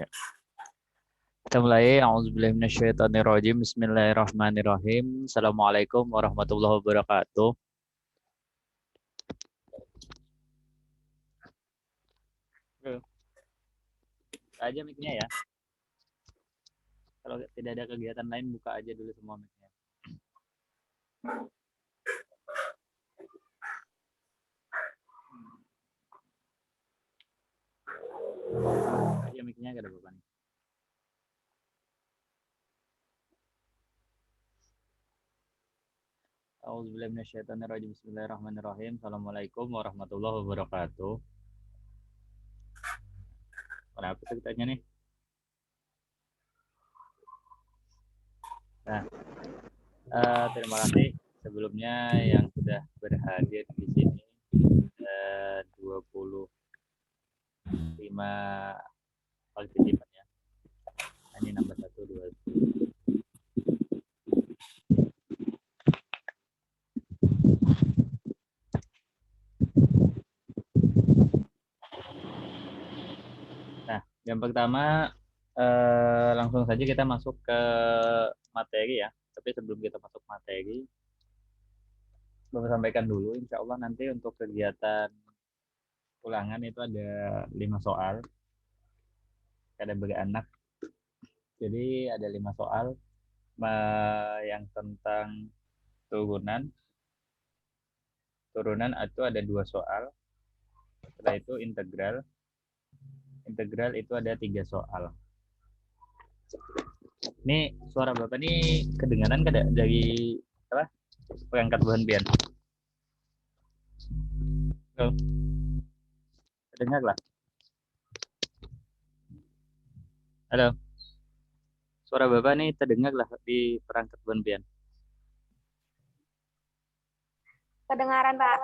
Ya. Kita mulai. A'udzubillahi minasyaitonirrajim. Bismillahirrahmanirrahim. Assalamualaikum warahmatullahi wabarakatuh. Buka aja mic-nya ya. Kalau tidak ada kegiatan lain, buka aja dulu semua mic-nya. Buka aja mic-nya, gak ada beban. A'udzubillahi minasyaitonirrajim. Bismillahirrahmanirrahim. Assalamualaikum warahmatullahi wabarakatuh. Kenapa tuh kitanya nih? Nah, terima kasih sebelumnya yang sudah berhadir di sini. 25 partisipan ya. Ini nambah 1, 2. Nah, yang pertama langsung saja kita masuk ke materi ya. Tapi sebelum kita masuk materi, bapak sampaikan dulu, insya Allah nanti untuk kegiatan ulangan itu ada 5 soal, ada beranak. Jadi ada 5 soal yang tentang turunan. Turunan itu ada 2 soal. Setelah itu integral. Integral itu ada 3 soal. Ini suara bapak ini kedengaran kada dari apa? Perangkat bahan pian. Dengar lah. Halo. Suara bapak nih terdengar lah di perangkat bahan pian. Kedengaran, Pak.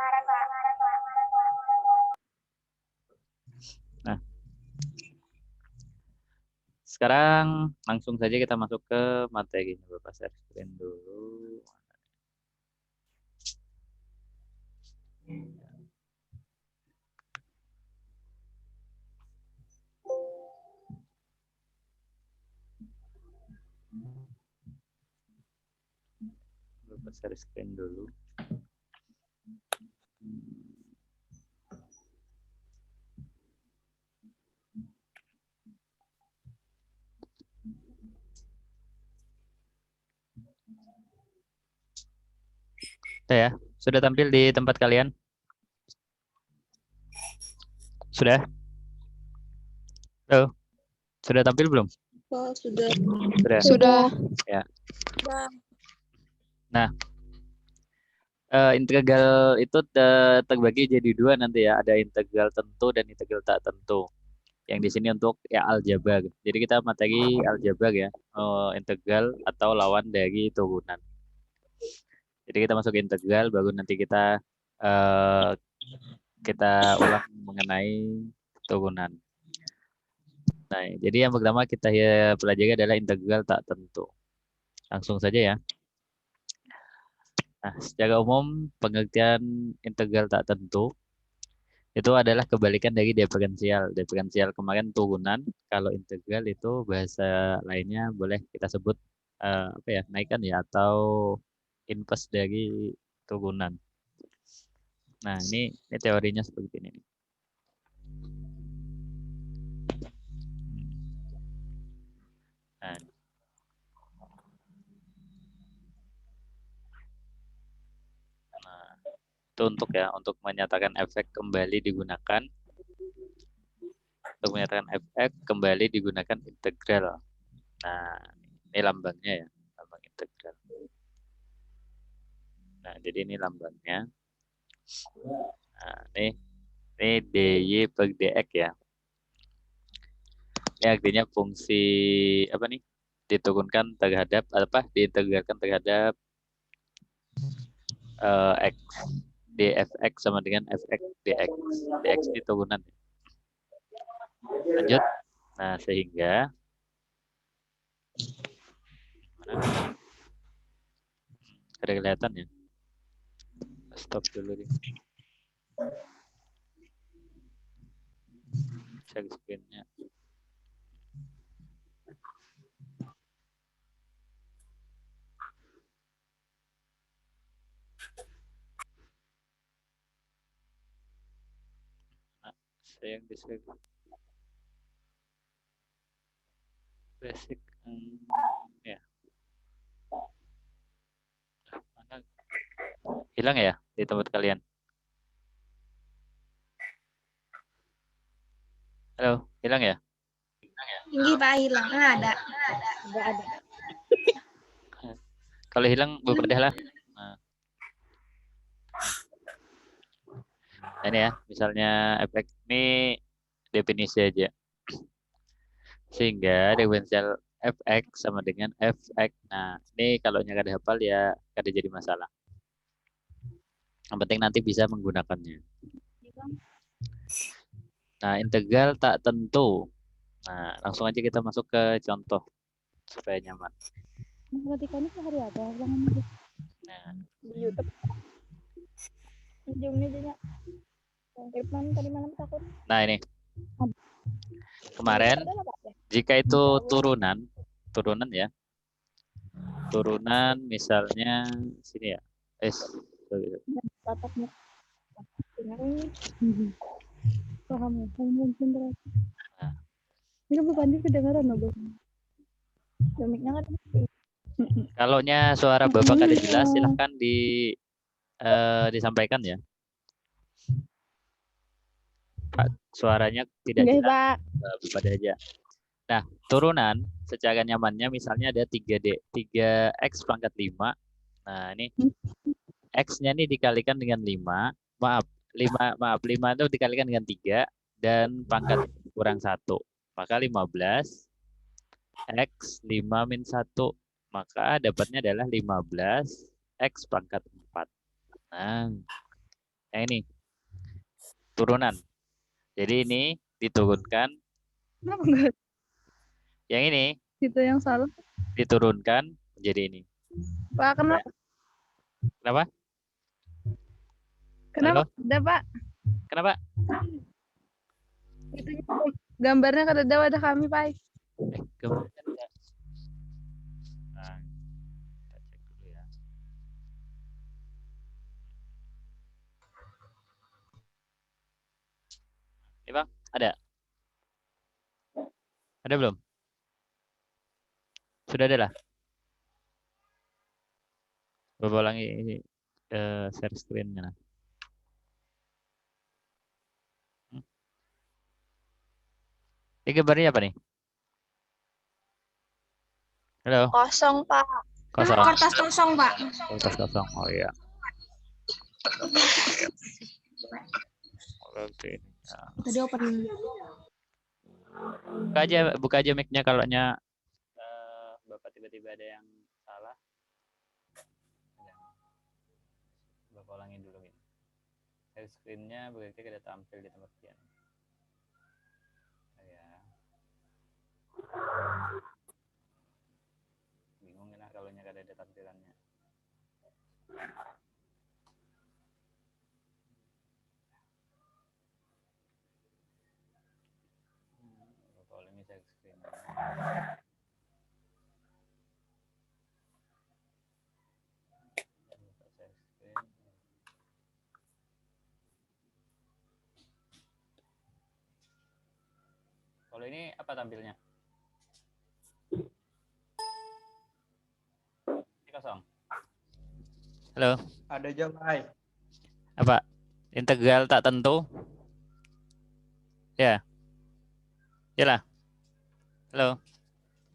Nah, sekarang langsung saja kita masuk ke materinya. Bapak share screen dulu. Bapak share screen dulu. Ya, sudah tampil di tempat kalian? Sudah? Halo? Sudah tampil belum? Oh, sudah. Sudah. Ya. Nah, integral itu terbagi jadi 2 nanti ya. Ada integral tentu dan integral tak tentu. Yang di sini untuk ya aljabar. Jadi kita materi aljabar ya. Integral atau lawan dari turunan. Jadi kita masuk integral, baru nanti kita ulang mengenai turunan. Nah, jadi yang pertama kita pelajari adalah integral tak tentu. Langsung saja ya. Nah, secara umum pengertian integral tak tentu itu adalah kebalikan dari diferensial. Diferensial kemarin turunan, kalau integral itu bahasa lainnya boleh kita sebut apa ya, naikkan ya, atau inverse dari turunan. Nah, ini teorinya seperti ini. Nah, itu untuk menyatakan efek kembali digunakan. Untuk menyatakan efek kembali digunakan integral. Nah, ini lambangnya ya, lambang integral. Nah, jadi ini lambangnya. Nah, ini dy per dx ya. Ini artinya fungsi apa nih? Diturunkan terhadap apa? Diintegralkan terhadap x. dfx sama dengan fx dx. Dx ini turunan. Lanjut. Nah, sehingga ada kelihatan ya. Stop dulu nih. Share screen-nya. Sayang basic. Basic. Ya. Mana? Hilang ya di tempat kalian? Halo, hilang ya? Tinggi Pak hilang. Ada. Enggak ada. Kalau hilang berbeda lah. Nah, ini ya, misalnya efek ini definisi aja. Sehingga diferensial fx sama dengan fx. Nah, ini kalau nggak ada hafal ya kada jadi masalah. Yang penting nanti bisa menggunakannya. Nah, integral tak tentu. Nah, langsung aja kita masuk ke contoh supaya nyaman. Perhatikannya sehari apa? Nah, Di YouTube. Ujungnya juga. Irfan tadi malam takut. nah ini. Kemarin jika itu turunan ya. Turunan misalnya sini ya. Tatapnya. Paham ya? Konsentrasi. Nah, Ini bukan kedengaran loh, Domiknya kan. kalaunya suara Bapak kada jelas silahkan disampaikan ya. Pak, suaranya tidak Enggak, jelas. Pak. Bapak aja. Nah, turunan secara nyamannya misalnya ada 3x pangkat 5. Nah, ini x-nya ini dikalikan dengan 5. Maaf, 5 itu dikalikan dengan 3 dan pangkat kurang 1. Maka 15 x 5 min 1. Maka dapatnya adalah 15 x pangkat 4. Nah, yang ini turunan. Jadi ini diturunkan. Kenapa enggak? Yang ini Itu yang salah. diturunkan menjadi ini. Pak, kenapa? Kenapa? Kenapa? Halo? Ada, Pak. Kenapa? Itu gambarnya kada ada kami, Pak. Gambarnya enggak. Nah, kita cek dulu ya. Ini Bang, ada? Ada belum? Sudah ada lah. Bapak ulangi ini share screen-nya. Ini gambarnya apa nih? Halo? Kosong, Pak. Kosong. Kertas kosong, Pak. Kertas kosong. Oh iya. Oke. Nah. Tadi open. Buka aja mic-nya kalau Bapak tiba-tiba ada yang salah. Bapak ulangi dulu ini. Share screen-nya berarti tidak tampil di tempat kalian. Ya. Bingung lah kalau nggak ada tampilannya. Bapak ulangi share screen. Kalau ini apa tampilnya? Ini kosong. Halo. Ada Jamai. Apa? Integral tak tentu? Ya. Iyalah. Halo.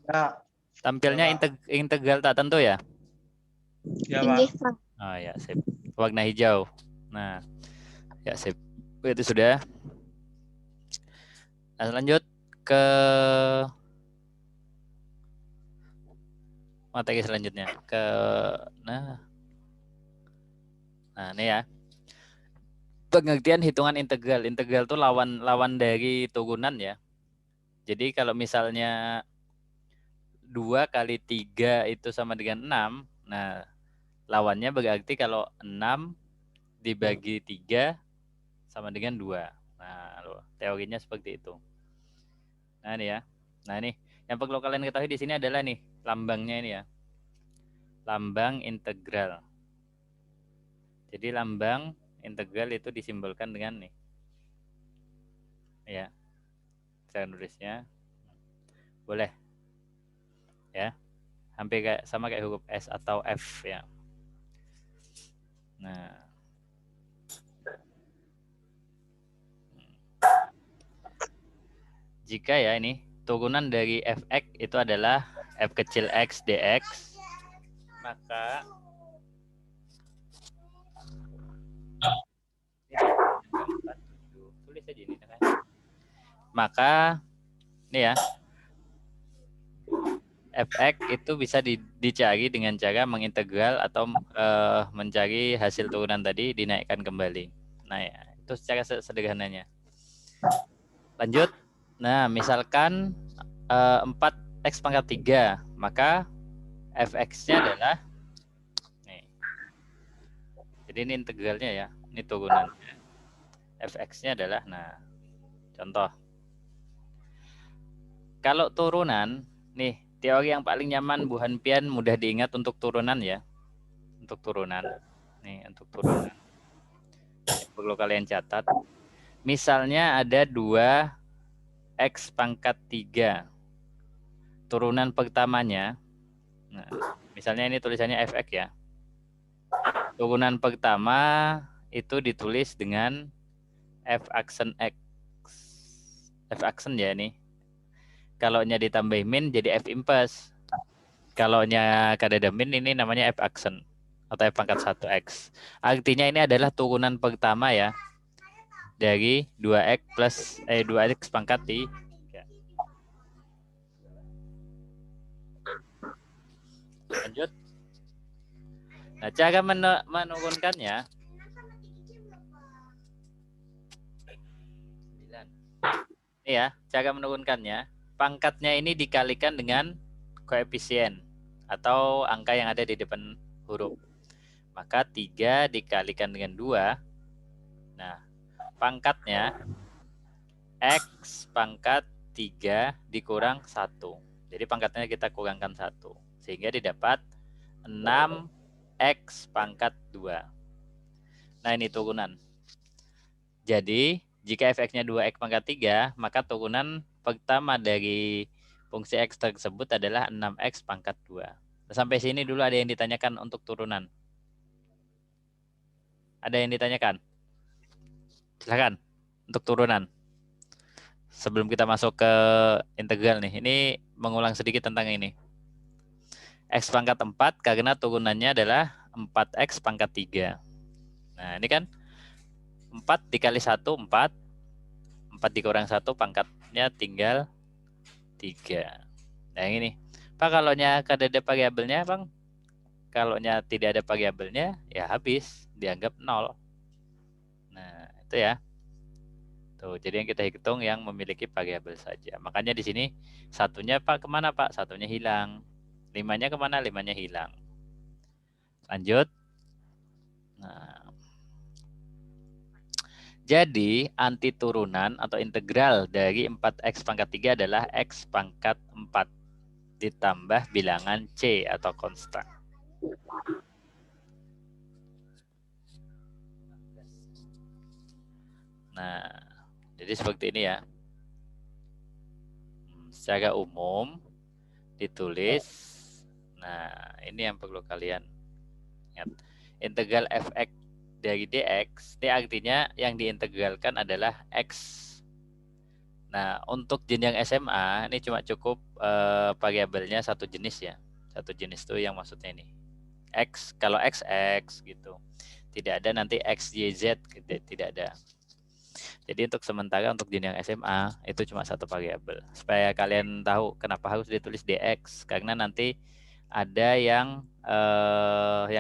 Ya. Tampilnya Ya, integral tak tentu ya? Ya, Pak. Oh ya, sip. Warna hijau. Nah, ya sip. Itu sudah. Nah, lanjut ke materi selanjutnya. Nah ini ya. Pengertian hitungan integral. Integral itu lawan dari turunan ya. Jadi kalau misalnya 2 kali 3 itu sama dengan 6. Nah, lawannya berarti kalau 6 dibagi 3 sama dengan 2. Nah, teorinya seperti itu. Nah, ini ya. Nah, ini yang perlu kalian ketahui di sini adalah nih, lambangnya ini ya. Lambang integral. Jadi lambang integral itu disimbolkan dengan nih. ya. Cara nulisnya boleh ya. Hampir sama kayak huruf S atau F ya. Nah, jika ya ini turunan dari fx itu adalah f kecil x dx, maka tulis aja ini kan. Maka ini ya, fx itu bisa dicari dengan cara mengintegral atau mencari hasil turunan tadi dinaikkan kembali. Nah ya, itu secara sederhananya. Lanjut. Nah, misalkan 4x pangkat 3, maka fx-nya adalah nih. Jadi ini integralnya ya, ini turunannya. Fx-nya adalah, nah, contoh. Kalau turunan, nih, teori yang paling nyaman Bu Hanpian mudah diingat untuk turunan ya. Untuk turunan. Nih, untuk turunan. Ini perlu kalian catat. Misalnya ada 2x pangkat 3. Turunan pertamanya, nah, misalnya ini tulisannya fx ya. Turunan pertama itu ditulis dengan f aksen x. F aksen ya ini. Kalau nya ditambah min jadi f impas. Kalau nya kada min ini namanya f aksen atau f pangkat 1x. Artinya ini adalah turunan pertama ya. Dari 2x plus 2x pangkat 3. Lanjut. Nah, cara menurunkannya ini ya, cara menurunkannya, pangkatnya ini dikalikan dengan koefisien atau angka yang ada di depan huruf. Maka 3 dikalikan dengan 2. Nah, pangkatnya x pangkat 3 dikurang 1. Jadi pangkatnya kita kurangkan 1. Sehingga didapat 6x pangkat 2. Nah, ini turunan. Jadi, jika fx-nya 2x pangkat 3, maka turunan pertama dari fungsi x tersebut adalah 6x pangkat 2. Sampai sini dulu ada yang ditanyakan untuk turunan. Ada yang ditanyakan? Silakan untuk turunan. Sebelum kita masuk ke integral nih, ini mengulang sedikit tentang ini. X pangkat 4 karena turunannya adalah 4x pangkat 3. Nah, ini kan 4 dikali 1, 4. 4 dikurang 1 pangkatnya tinggal 3. Nah, yang ini. Pak, kalau nya kada ada variabelnya, Bang? Kalau nya tidak ada variabelnya, ya habis, dianggap 0. Nah, itu ya. Tuh, jadi yang kita hitung yang memiliki variabel saja. Makanya di sini satunya Pak kemana Pak? Satunya hilang. 5-nya kemana? 5-nya hilang. Lanjut. Nah, jadi anti turunan atau integral dari 4x pangkat 3 adalah x pangkat 4 ditambah bilangan c atau konstan. Nah, jadi seperti ini ya. Secara umum ditulis. Nah, ini yang perlu kalian ingat. Integral fx dari dx, ini artinya yang diintegralkan adalah x. Nah, untuk jenjang SMA, ini cuma cukup variabelnya satu jenis ya. Satu jenis itu yang maksudnya ini. X, kalau x gitu. Tidak ada nanti x, y, z, tidak ada. Jadi untuk sementara untuk jenjang SMA itu cuma satu variabel. Supaya kalian tahu kenapa harus ditulis dx, karena nanti ada yang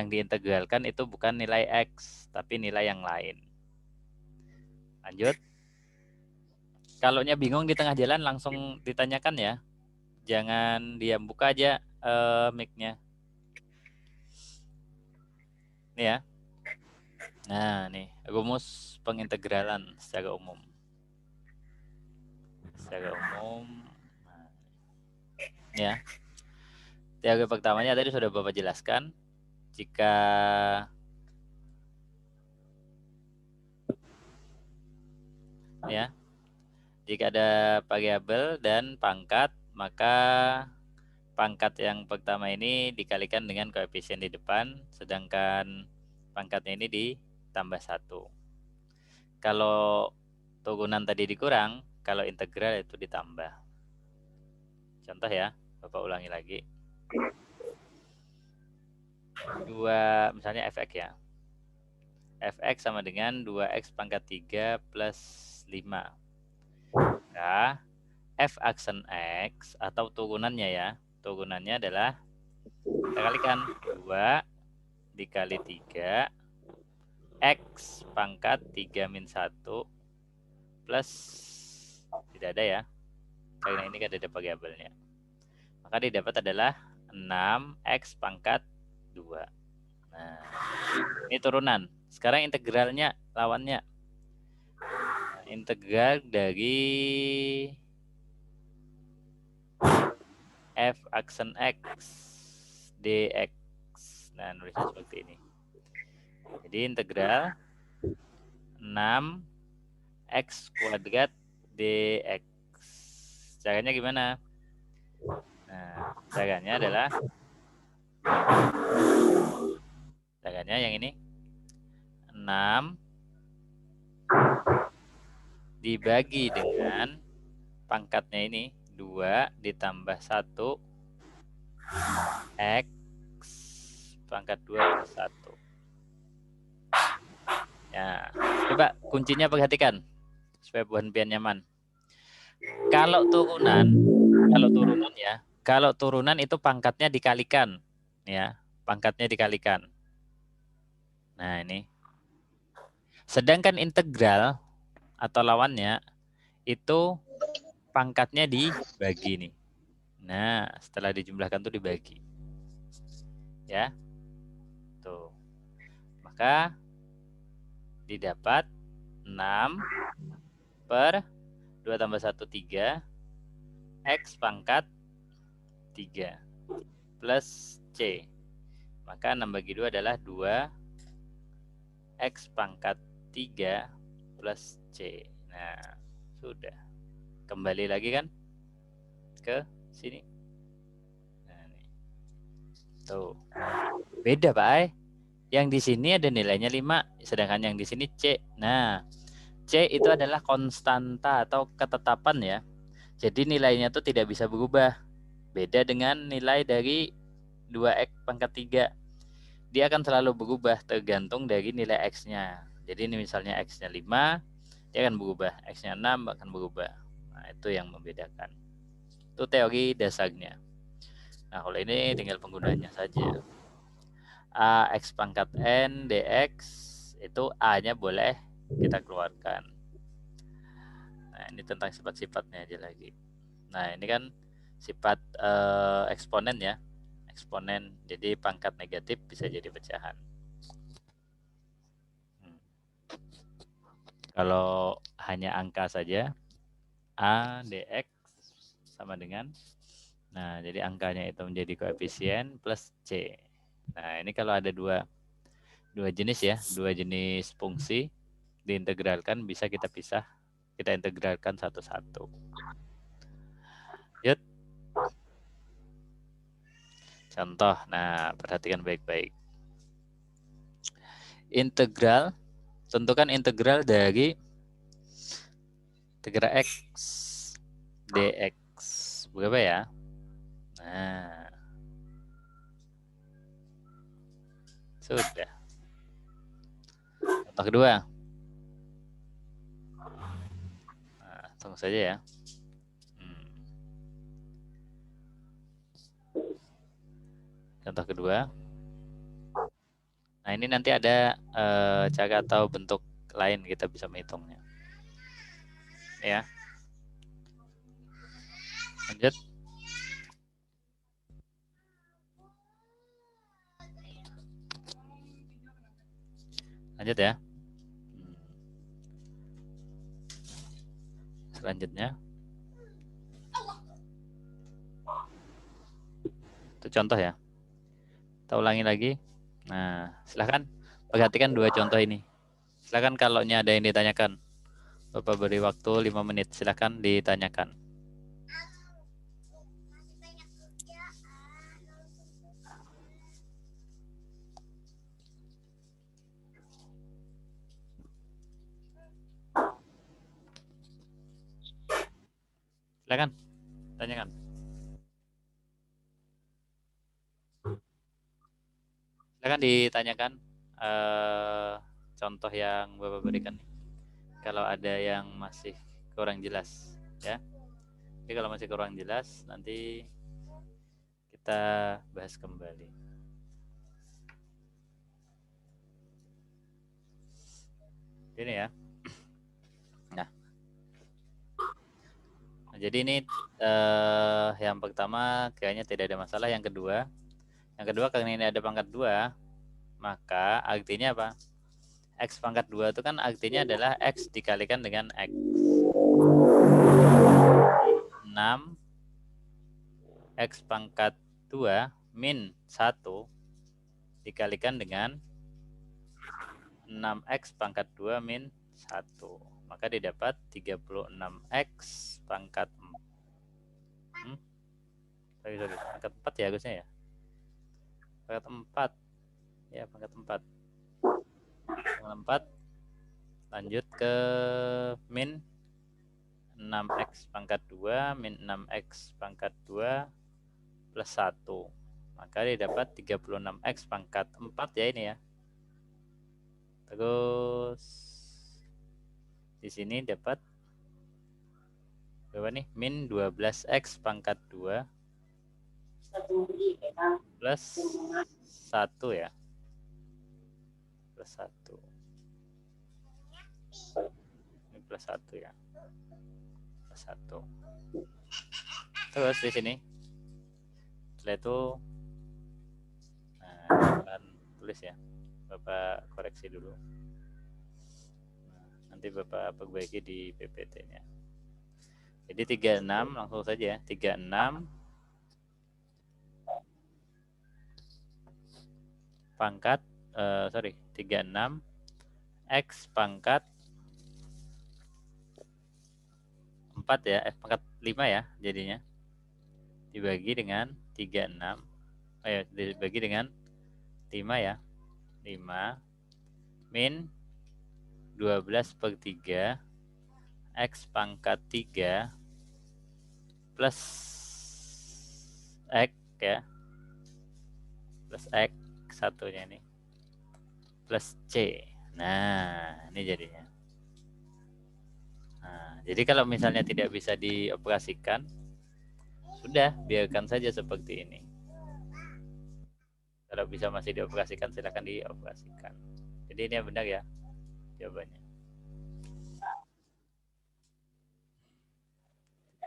diintegralkan itu bukan nilai x, tapi nilai yang lain. Lanjut. Kalau nya bingung di tengah jalan langsung ditanyakan ya. Jangan diam, buka aja mic-nya. Nih ya. Nah, nih rumus pengintegralan secara umum. Secara umum. Nah, ya. Teori pertamanya tadi sudah Bapak jelaskan. Jika ya, Jika ada variabel dan pangkat, maka pangkat yang pertama ini dikalikan dengan koefisien di depan, sedangkan pangkatnya ini ditambah 1. Kalau turunan tadi dikurang, kalau integral itu ditambah. Contoh ya, Bapak ulangi lagi. Misalnya fx ya. Fx sama dengan 2x pangkat 3 plus 5. Nah, f aksen x atau turunannya ya. Turunannya adalah kita kalikan 2 dikali 3 x pangkat 3 min 1 plus tidak ada ya. Karena ini kan ada variabelnya. Maka didapat adalah 6x pangkat 2. Nah, ini turunan. Sekarang integralnya, lawannya. Nah, integral dari f aksen x dx. Nah, nulisnya seperti ini. Jadi integral 6x kuadrat dx. Caranya gimana? Nah, caranya adalah yang ini. 6 dibagi dengan pangkatnya ini 2 ditambah 1 x pangkat 2 plus 1. Ya, coba kuncinya perhatikan supaya bukan nyaman. Kalau turunan itu pangkatnya dikalikan ya, pangkatnya dikalikan. Nah, ini. Sedangkan integral atau lawannya itu pangkatnya dibagi nih. Nah, setelah dijumlahkan tuh dibagi. Ya. Tuh. Maka didapat 6 per 2 tambah 1, 3 x pangkat 3 plus c. Maka 6 bagi 2 adalah 2 x pangkat 3 plus c. Nah, sudah. Kembali lagi kan ke sini. Nah, nih. Tuh. Beda, Pak. Yang di sini ada nilainya 5, sedangkan yang di sini c. Nah, c itu adalah konstanta atau ketetapan ya. Jadi nilainya tuh tidak bisa berubah. Beda dengan nilai dari 2x pangkat 3. Dia akan selalu berubah tergantung dari nilai x-nya. Jadi ini misalnya x-nya 5, dia akan berubah. X-nya 6 akan berubah. Nah, itu yang membedakan. Itu teori dasarnya. Nah, kalau ini tinggal penggunanya saja. A x pangkat n dx itu A-nya boleh kita keluarkan. Nah, ini tentang sifat-sifatnya aja lagi. Nah, ini kan sifat eksponen ya. Eksponen, jadi pangkat negatif bisa jadi pecahan. Kalau hanya angka saja, A dx sama dengan, nah jadi angkanya itu menjadi koefisien plus C. Nah, ini kalau ada dua jenis ya, dua jenis fungsi diintegralkan bisa kita pisah, kita integralkan satu-satu. Yuk. Contoh, nah perhatikan baik-baik. Integral, tentukan integral dari integral x dx. Berapa ya? Nah, sudah. Contoh kedua. Nah, tunggu saja ya. Contoh kedua. Nah, ini nanti ada cara atau bentuk lain kita bisa menghitungnya. Ya. Lanjut. Lanjut ya. Selanjutnya. Itu contoh ya. Kita ulangi lagi. Nah, silahkan perhatikan dua contoh ini. Silahkan kalau ada yang ditanyakan. Bapak beri waktu 5 menit. Silakan ditanyakan. Silakan tanyakan. Silakan ditanyakan contoh yang Bapak berikan nih. Kalau ada yang masih kurang jelas, ya. Jadi kalau masih kurang jelas, nanti kita bahas kembali. Ini ya. Nah, jadi ini yang pertama kayaknya tidak ada masalah. Yang kedua karena ini ada pangkat 2, maka artinya apa? X pangkat 2 itu kan artinya adalah X dikalikan dengan X. 6 X pangkat 2 min 1 dikalikan dengan 6X pangkat 2 min 1. Maka didapat 36X pangkat 4. Sorry. Pangkat 4 ya harusnya ya. Pangkat 4. Ya, pangkat 4. Pangkat 4. Lanjut ke min 6X pangkat 2 min 6X pangkat 2 plus 1. Maka didapat 36X pangkat 4 ya ini ya. Terus di sini dapat berapa nih? Min 12X pangkat 2 plus 1 ya. Plus 1. Ini plus 1 ya. Plus 1. Terus di sini setelah itu akan tulis ya. Bapak koreksi dulu. Nanti Bapak perbaiki di PPT-nya. Jadi 36 langsung saja ya. 36 pangkat 36 X pangkat 4 ya, F pangkat 5 ya jadinya. Dibagi dengan 36. Dibagi dengan 5 ya. 5 min 12/3 X pangkat 3 plus X ya. Plus X satunya ini. Plus C. Nah, ini jadinya. Nah, jadi kalau misalnya tidak bisa dioperasikan, sudah biarkan saja seperti ini. Kalau bisa masih dioperasikan, silakan dioperasikan. Jadi ini yang benar ya jawabannya.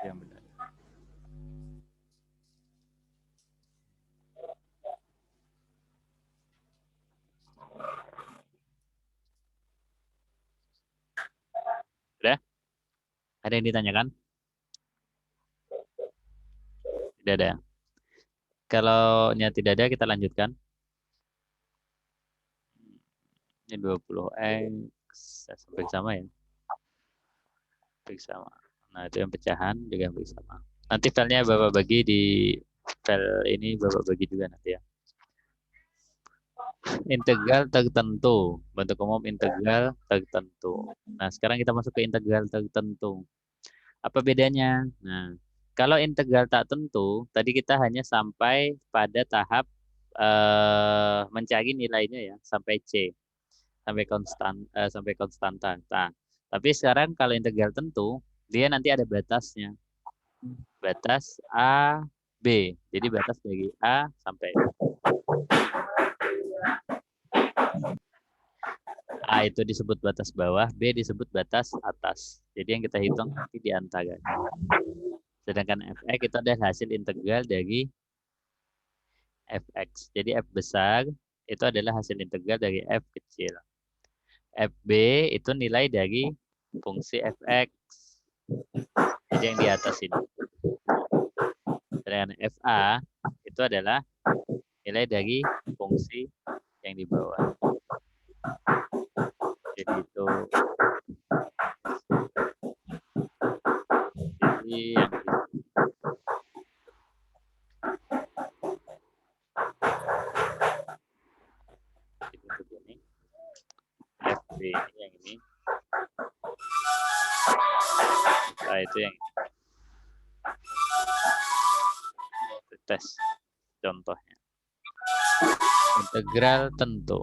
Yang benar. Sudah? Ada yang ditanyakan? Tidak ada. Kalau tidak ada, kita lanjutkan. Ini 20X sampai sama ya. Hampir sama. Nah, itu yang pecahan juga hampir sama. Nanti filenya Bapak bagi di file ini, Bapak bagi juga nanti ya. Integral tertentu. Bentuk umum integral tertentu. Nah, sekarang kita masuk ke integral tertentu. Apa bedanya? Nah, kalau integral tak tentu, tadi kita hanya sampai pada tahap mencari nilainya ya, sampai C. Sampai konstanta. Nah, tapi sekarang kalau integral tentu, dia nanti ada batasnya. Batas A, B. Jadi batas dari A sampai B. A itu disebut batas bawah, B disebut batas atas. Jadi yang kita hitung nanti di antaranya. Sedangkan fx itu adalah hasil integral dari fx. Jadi f besar itu adalah hasil integral dari f kecil. Fb itu nilai dari fungsi fx. Jadi yang di atas ini. Sedangkan fa itu adalah nilai dari fungsi yang di bawah. Jadi itu yang ini. FB ini yang ini. Nah, itu yang ini. Tes contohnya. Integral tentu.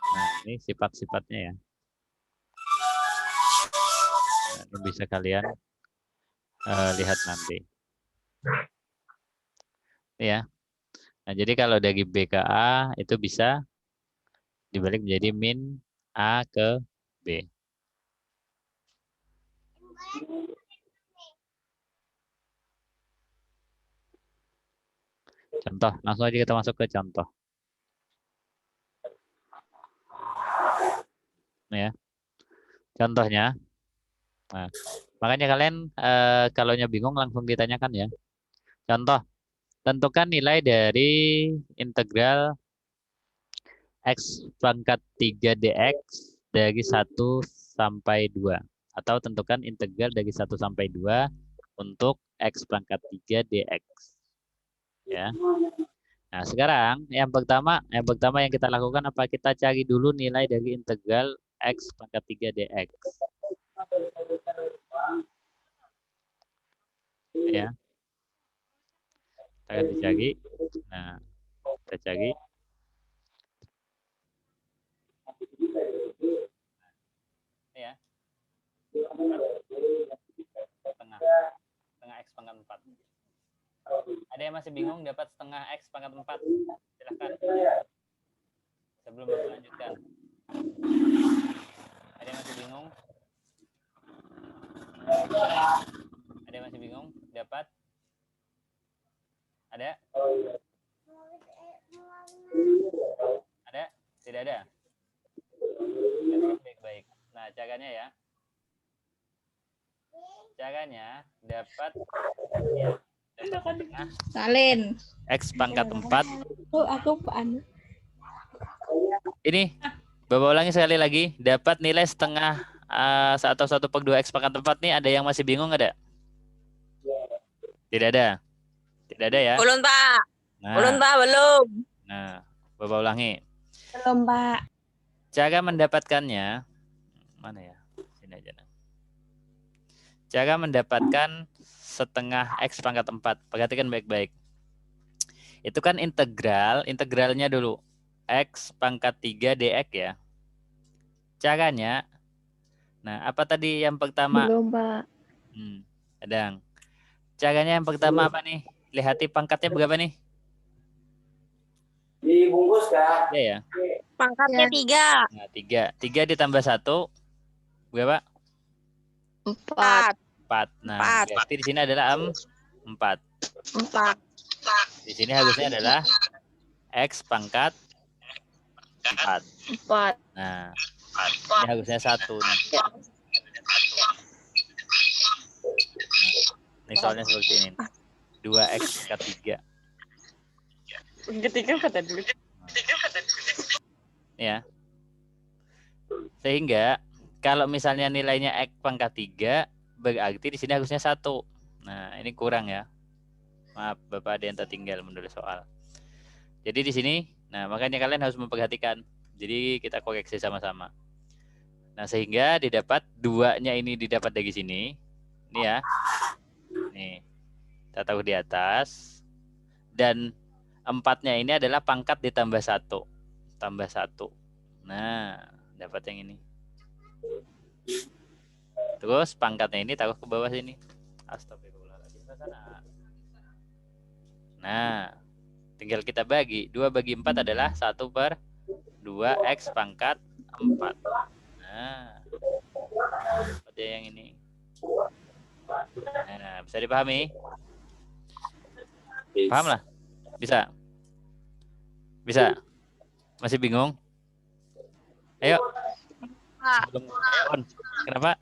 Nah, ini sifat-sifatnya ya. Nah, ini bisa kalian lihat nanti. Ya. Nah, jadi kalau dari B ke A itu bisa dibalik menjadi min A ke B. Contoh, langsung aja kita masuk ke contoh. Ya. Contohnya. Nah, makanya kalian kalau bingung langsung ditanyakan ya. Contoh, tentukan nilai dari integral X pangkat 3 dx dari 1 sampai 2. Atau tentukan integral dari 1 sampai 2 untuk X pangkat 3 dx. Ya. Nah, sekarang yang pertama yang kita lakukan apa? Kita cari dulu nilai dari integral X pangkat 3 dx. Ya. Kita akan dicari. Nah, kita cari. Ya. Setengah X pangkat 4. Ada yang masih bingung dapat setengah X pangkat 4? Silahkan. Sebelum Bapak lanjutkan. Ada yang masih bingung? Ada yang masih bingung? Dapat? Ada? Ada? Tidak ada? Baik-baik. Nah, caranya ya. Caranya dapat ya, setengah Salin. X pangkat 4. Aku anu. Ini Bapak ulangi sekali lagi. Dapat nilai setengah 1/2 X pangkat 4 nih. Ada yang masih bingung ada? Tidak ada? Tidak ada ya? Belum, Pak. Nah, Belum, Pak. Belum. nah, Bapak ulangi. Belum, Pak. Cara mendapatkannya, mana ya? Sini aja. Nah. Cara mendapatkan setengah X pangkat 4. Perhatikan baik-baik. Itu kan integralnya dulu. X pangkat 3 dx ya. Caranya, nah apa tadi yang pertama? Belum, Pak. Kadang. Caranya yang pertama apa nih? Lihati pangkatnya berapa nih? Dibungkus kah? Ya ya. Pangkatnya 3. Nah, 3. 3 ditambah 1 berapa? 4. 4. Nah, berarti di sini adalah 4. 4. Di sini harusnya adalah X pangkat 4. 4. Nah, ini harusnya 1 nih. Nah, ini soalnya seperti ini. 2X pangkat 3. Ketiga kata dulu. Ya. Sehingga kalau misalnya nilainya X pangkat 3, berarti di sini harusnya 1. Nah, ini kurang ya. Maaf, Bapak ada yang tertinggal menulis soal. Jadi di sini, nah makanya kalian harus memperhatikan. Jadi kita koreksi sama-sama. Nah, sehingga didapat 2-nya ini didapat dari sini. Ini ya. Nih. Kita taruh di atas. Dan 4-nya ini adalah pangkat ditambah 1. Tambah 1. Nah, dapat yang ini. Terus pangkatnya ini taruh ke bawah sini. Astagfirullahaladzim. Nah, tinggal kita bagi. 2 bagi 4 adalah 1/2X pangkat 4. Nah, seperti yang ini. Nah, bisa dipahami? Paham lah? Bisa? Bisa? Masih bingung? Ayo. Kenapa?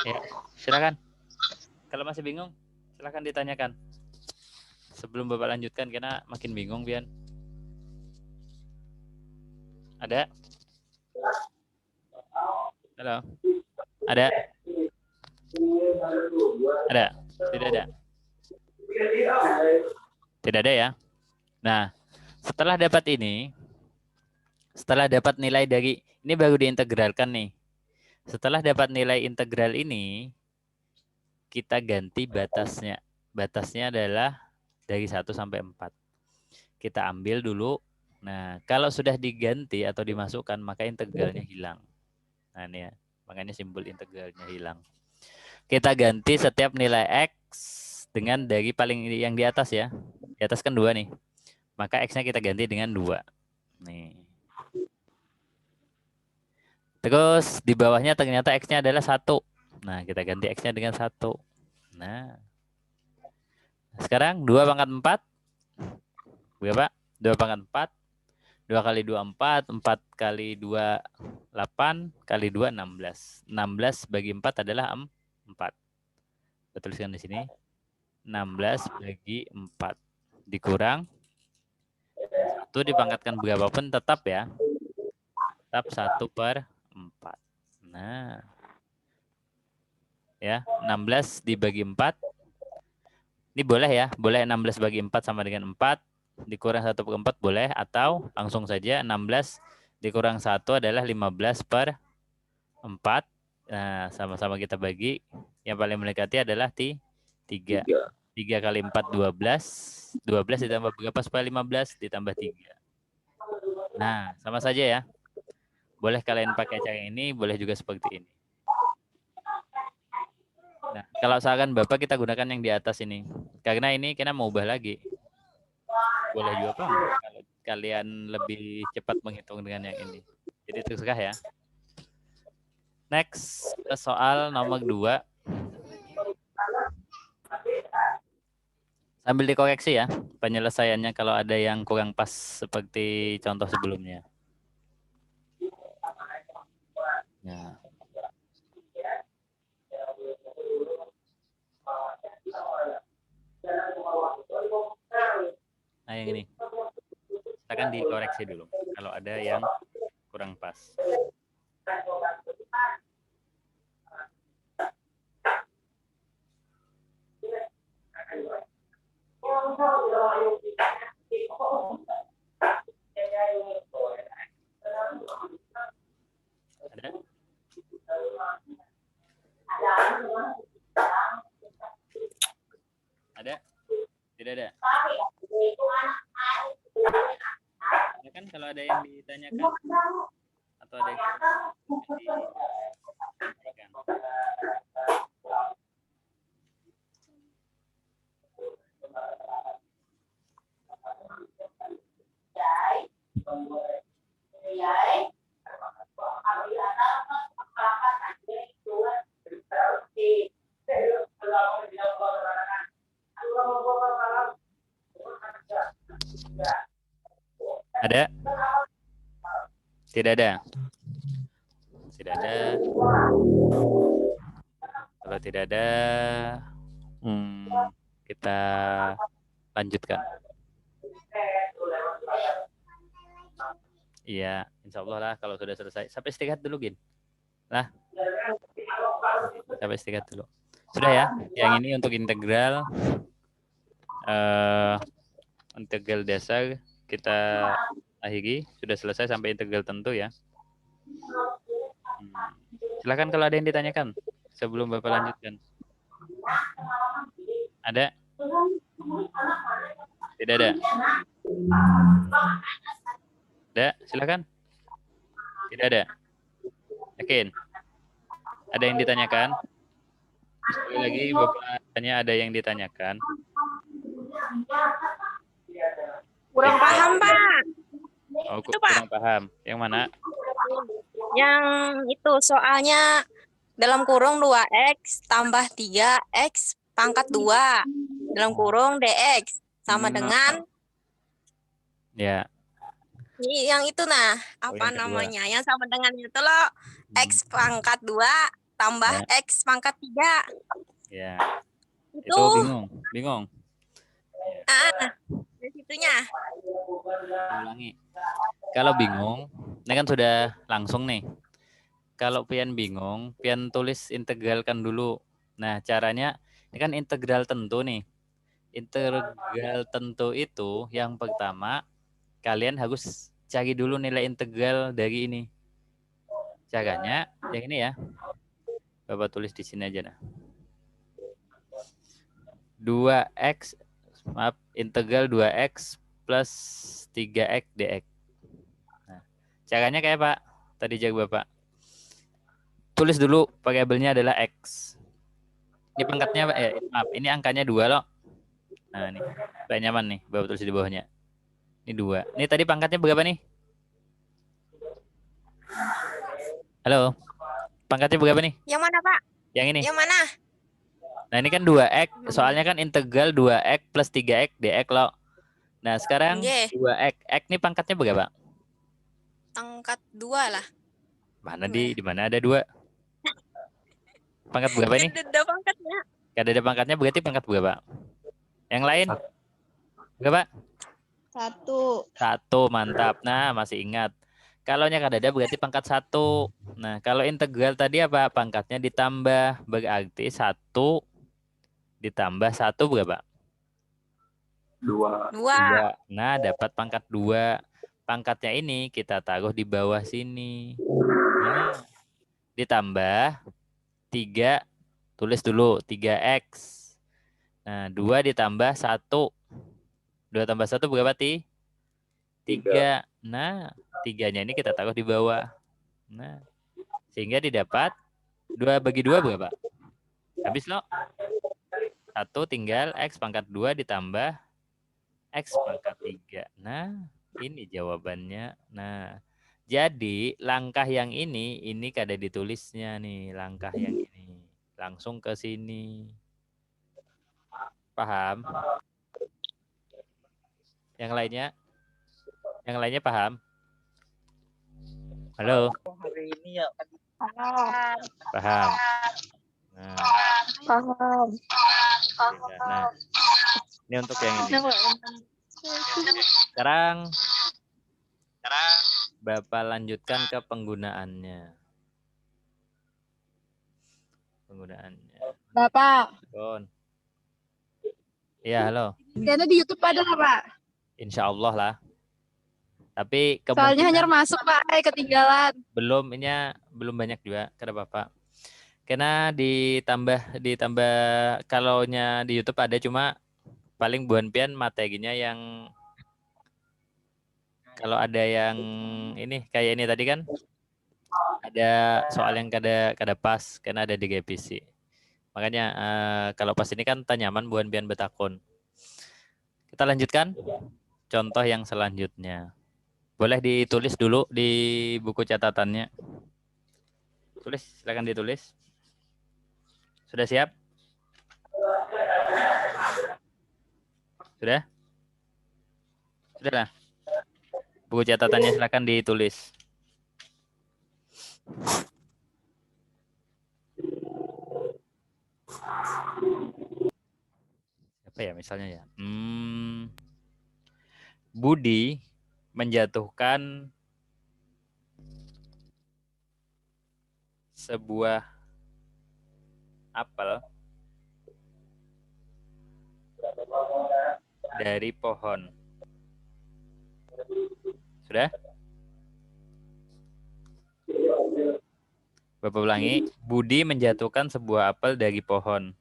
Ya, silakan. Kalau masih bingung, silakan ditanyakan. Sebelum Bapak lanjutkan, karena makin bingung, Bian. Ada? Halo? Ada? Ada? Tidak ada? Tidak ada ya? Nah, setelah dapat nilai dari, ini baru diintegralkan nih. Setelah dapat nilai integral ini, kita ganti batasnya. Batasnya adalah dari 1 sampai 4. Kita ambil dulu. Nah, kalau sudah diganti atau dimasukkan, maka integralnya hilang. Nah, ini ya. Makanya simbol integralnya hilang. Kita ganti setiap nilai X dengan dari paling yang di atas ya. Di atas kan 2 nih. Maka X-nya kita ganti dengan 2. Nih. Terus di bawahnya ternyata X-nya adalah 1. Nah, kita ganti X-nya dengan 1. Nah. Sekarang 2 pangkat 4. Berapa? 2 pangkat 4. 2 kali 2, 4. 4 kali 2, 8. Kali 2, 16. 16 bagi 4 adalah 4. Kita tuliskan di sini. 16 bagi 4. Dikurang. 1 dipangkatkan berapapun tetap ya. Tetap 1/4. Nah. Ya, 16 dibagi 4. Ini boleh ya. Boleh 16 bagi 4 sama dengan 4. Dikurang 1/4 boleh. Atau langsung saja 16 dikurang 1 adalah 15/4. Nah, sama-sama kita bagi. Yang paling mendekati adalah 3. 3 kali 4, 12. 12 ditambah berapa supaya 15? Ditambah 3. Nah, sama saja ya. Boleh kalian pakai cara ini, boleh juga seperti ini. Nah, kalau saran Bapak kita gunakan yang di atas ini. Karena ini kita mau ubah lagi. Boleh juga Pak, kalau kalian lebih cepat menghitung dengan yang ini. Jadi terserah ya. Next, soal nomor 2. Sambil dikoreksi ya penyelesaiannya kalau ada yang kurang pas seperti contoh sebelumnya. Ya. Nah yang ini, silakan dikoreksi dulu kalau ada yang kurang pas. Ada? Ada? Tidak ada? Ya kan kalau ada yang ditanyakan atau ada yang ada? Tidak ada? Tidak ada. Kalau tidak ada, kita lanjutkan. Iya, insya Allah lah kalau sudah selesai. Sampai istirahat dulu, Gin. Lah. Sampai istirahat dulu. Sudah ya, yang ini untuk integral. Integral dasar kita akhiri. Sudah selesai sampai integral tentu ya. Silakan kalau ada yang ditanyakan sebelum Bapak lanjutkan. Ada? Tidak ada? Ada? Silakan. Tidak ada? Yakin? Ada yang ditanyakan? Sekali lagi Bapak tanya ada yang ditanyakan. Kurang paham, Pak. Oh, kurang paham. Yang mana? Yang itu soalnya dalam kurung 2X tambah 3X pangkat 2 dalam kurung DX sama dengan ya. Yang itu nah, apa namanya? Yang sama dengan itu loh, X pangkat 2 tambah X pangkat 3. Ya. Itu bingung. Dari situnya. Ulangi. Kalau bingung, Ini kan sudah langsung nih. Kalau pian bingung, pian tulis integralkan dulu. Nah, caranya ini kan integral tentu nih. Integral tentu itu yang pertama kalian harus cari dulu nilai integral dari ini. Caranya yang ini ya. Bapak tulis di sini aja nah. 2x maaf integral 2x plus 3x dx. Nah, caranya kayak Pak. Tadi jago Bapak. Tulis dulu variabelnya adalah x. Ini pangkatnya maaf, ini angkanya 2 loh. Nah, ini supaya nyaman nih, Bapak tulis di bawahnya. Ini 2. Ini tadi pangkatnya berapa nih? Halo. Pangkatnya berapa nih? Yang mana, Pak? Yang ini. Yang mana? Nah, ini kan 2x, soalnya kan integral 2x plus 3x dx loh. Nah, sekarang Nggih. 2x. X nih pangkatnya berapa? Pangkat 2 lah. Mana di mana ada 2? Pangkat berapa ini? Ada pangkatnya. Kada ada pangkatnya berarti pangkat berapa? Yang lain? Berapa? 1. 1, mantap. Nah, masih ingat. Kalau nya kada ada berarti pangkat 1. Nah, kalau integral tadi apa? Pangkatnya ditambah. Berarti 1 ditambah 1 berapa? 2. 2. Nah, dapat pangkat 2. Pangkatnya ini kita taruh di bawah sini. Nah, ditambah 3. Tulis dulu 3x. Nah, 2 ditambah 1. 2 tambah 1 berapa, Ti? 3. Nah, 3-nya ini kita taruh di bawah. Nah, sehingga didapat 2 bagi 2 berapa? Habis loh. 1 tinggal x pangkat 2 ditambah x pangkat 3. Nah, ini jawabannya. Nah, jadi langkah yang ini kada ditulisnya nih. Langkah yang ini. Langsung ke sini. Paham? Yang lainnya? Yang lainnya paham? Halo? Hari ini ya. Paham? Nah, Paham. nah, ini untuk yang ini. Sekarang Bapak lanjutkan ke penggunaannya. Penggunaannya. Bapak, Don. Iya, halo. karena di YouTube ada nggak, Pak? Insya Allah lah. Tapi Soalnya hanya kemungkinan masuk, Pak, ketinggalan. belum banyak juga kata Bapak. Karena ditambah kalaunya di YouTube ada cuma paling buan pian materinya yang kalau ada yang ini kayak ini tadi kan ada soal yang kada pas karena ada di GPC. Makanya kalau pas ini kan tanyaman buan pian betakon. Kita lanjutkan contoh yang selanjutnya. Boleh ditulis dulu di buku catatannya. Tulis, silakan ditulis. Sudah siap? Sudah? Sudah lah. Buku catatannya silakan ditulis. Apa ya misalnya ya? Budi menjatuhkan sebuah apel dari pohon. Sudah? Bapak ulangi. Budi menjatuhkan sebuah apel dari pohon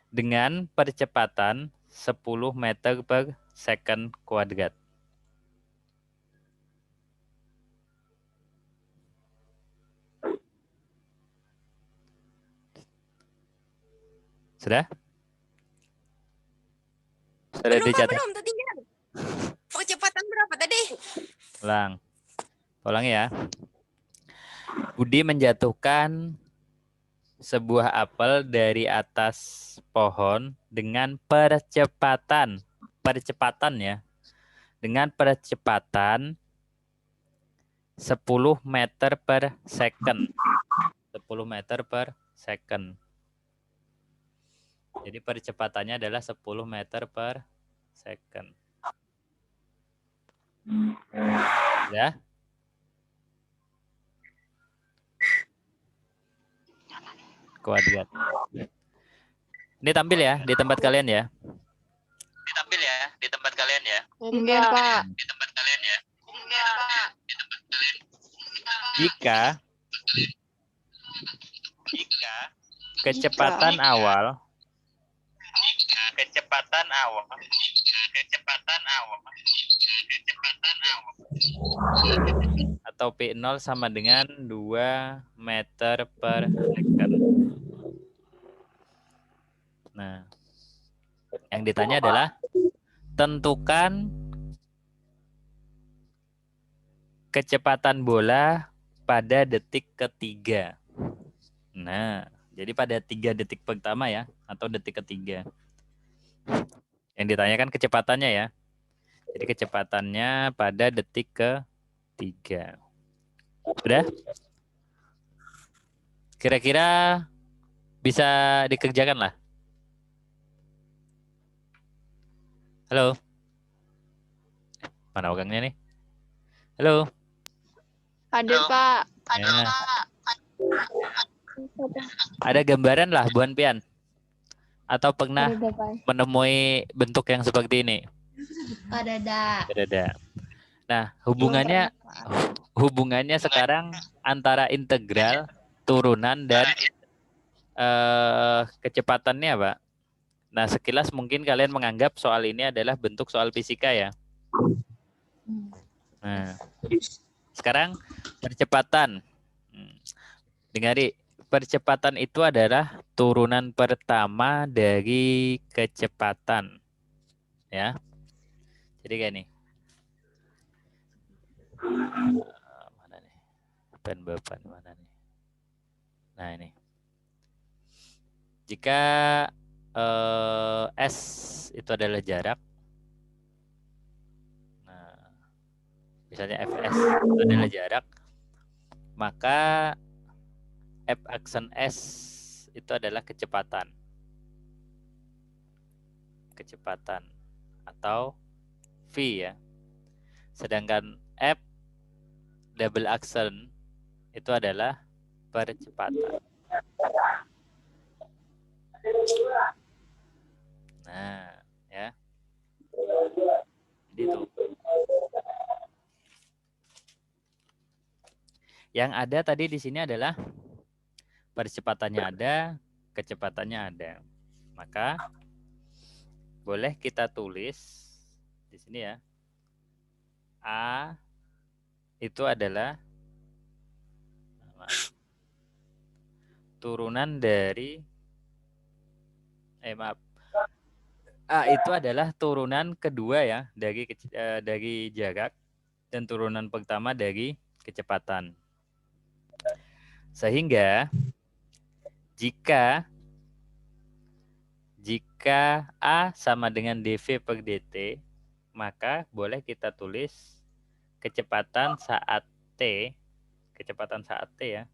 dengan percepatan 10 meter per second kuadrat. Sudah? Sudah Belum, Pak, dicatat? belum. Ketinggalan. Percepatan berapa tadi? Ulangi ya. Budi menjatuhkan sebuah apel dari atas pohon dengan percepatan ya. Dengan percepatan 10 meter per second. 10 meter per second. Jadi percepatannya adalah 10 meter per second. Ya. Kuadrat. Ini tampil ya di tempat kalian ya. Ditampil ya di tempat kalian ya. Enggak, Pak. Di tempat kalian ya. Enggak, Pak. Jika kecepatan awal atau P0 sama dengan 2 meter per second. Nah, yang ditanya adalah tentukan kecepatan bola pada detik ketiga. Nah, jadi pada 3 detik pertama ya, atau detik ketiga. Yang ditanyakan kecepatannya ya. Jadi kecepatannya pada detik ketiga. Udah? Kira-kira bisa dikerjakan lah. Halo? Mana orangnya nih? Halo? Ada, Pak. Ya. Ada gambaran lah, Buan Pian? Atau pernah Ada, Pak. menemui bentuk yang seperti ini? Ada. Nah, hubungannya sekarang antara integral, turunan, dan kecepatannya, Pak. Nah, sekilas mungkin kalian menganggap soal ini adalah bentuk soal fisika ya. Nah, sekarang percepatan. Dengari, percepatan itu adalah turunan pertama dari kecepatan. Ya. Jadi kayak nih. Mana nih? Beban mana nih? Nah, ini. Jika S itu adalah jarak. Nah, misalnya Fs itu adalah jarak, maka F aksen S itu adalah kecepatan. Kecepatan atau V ya. Sedangkan F double aksen itu adalah percepatan. Nah, ya. Jadi itu. Yang ada tadi di sini adalah percepatannya ada, kecepatannya ada. Maka boleh kita tulis di sini ya. A itu adalah turunan dari A itu adalah turunan kedua ya dari jarak dan turunan pertama dari kecepatan. Sehingga jika A sama dengan dv per dt, maka boleh kita tulis kecepatan saat t ya,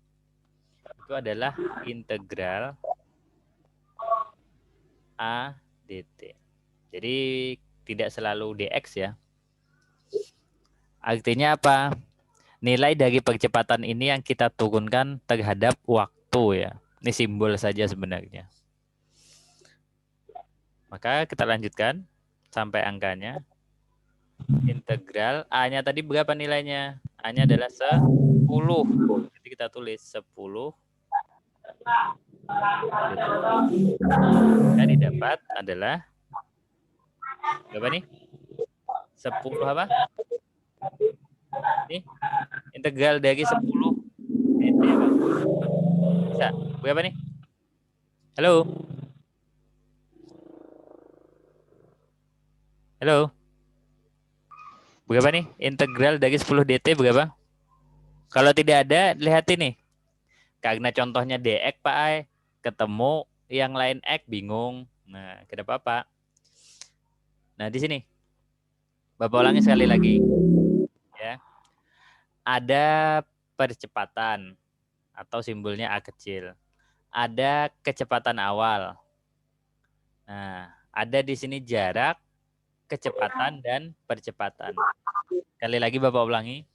itu adalah integral A dt. Jadi tidak selalu dx ya. Artinya apa? Nilai dari percepatan ini yang kita turunkan terhadap waktu ya. Ini simbol saja sebenarnya. Maka kita lanjutkan sampai angkanya. Integral A-nya tadi berapa nilainya? A-nya adalah 10. Jadi kita tulis 10. Yang didapat adalah berapa nih? 10 apa? Ini integral dari 10 dt apa? Bisa. Berapa nih? Halo? Halo? Berapa nih? Integral dari 10 dt berapa? Kalau tidak ada, lihat ini. Karena contohnya dx Pak Ai, ketemu yang lain x bingung. Nah, kenapa Pak? Nah, di sini. Bapak ulangi sekali lagi. Ya. Ada percepatan atau simbolnya A kecil. Ada kecepatan awal. Nah, ada di sini jarak, kecepatan, dan percepatan. Kali lagi Bapak ulangi.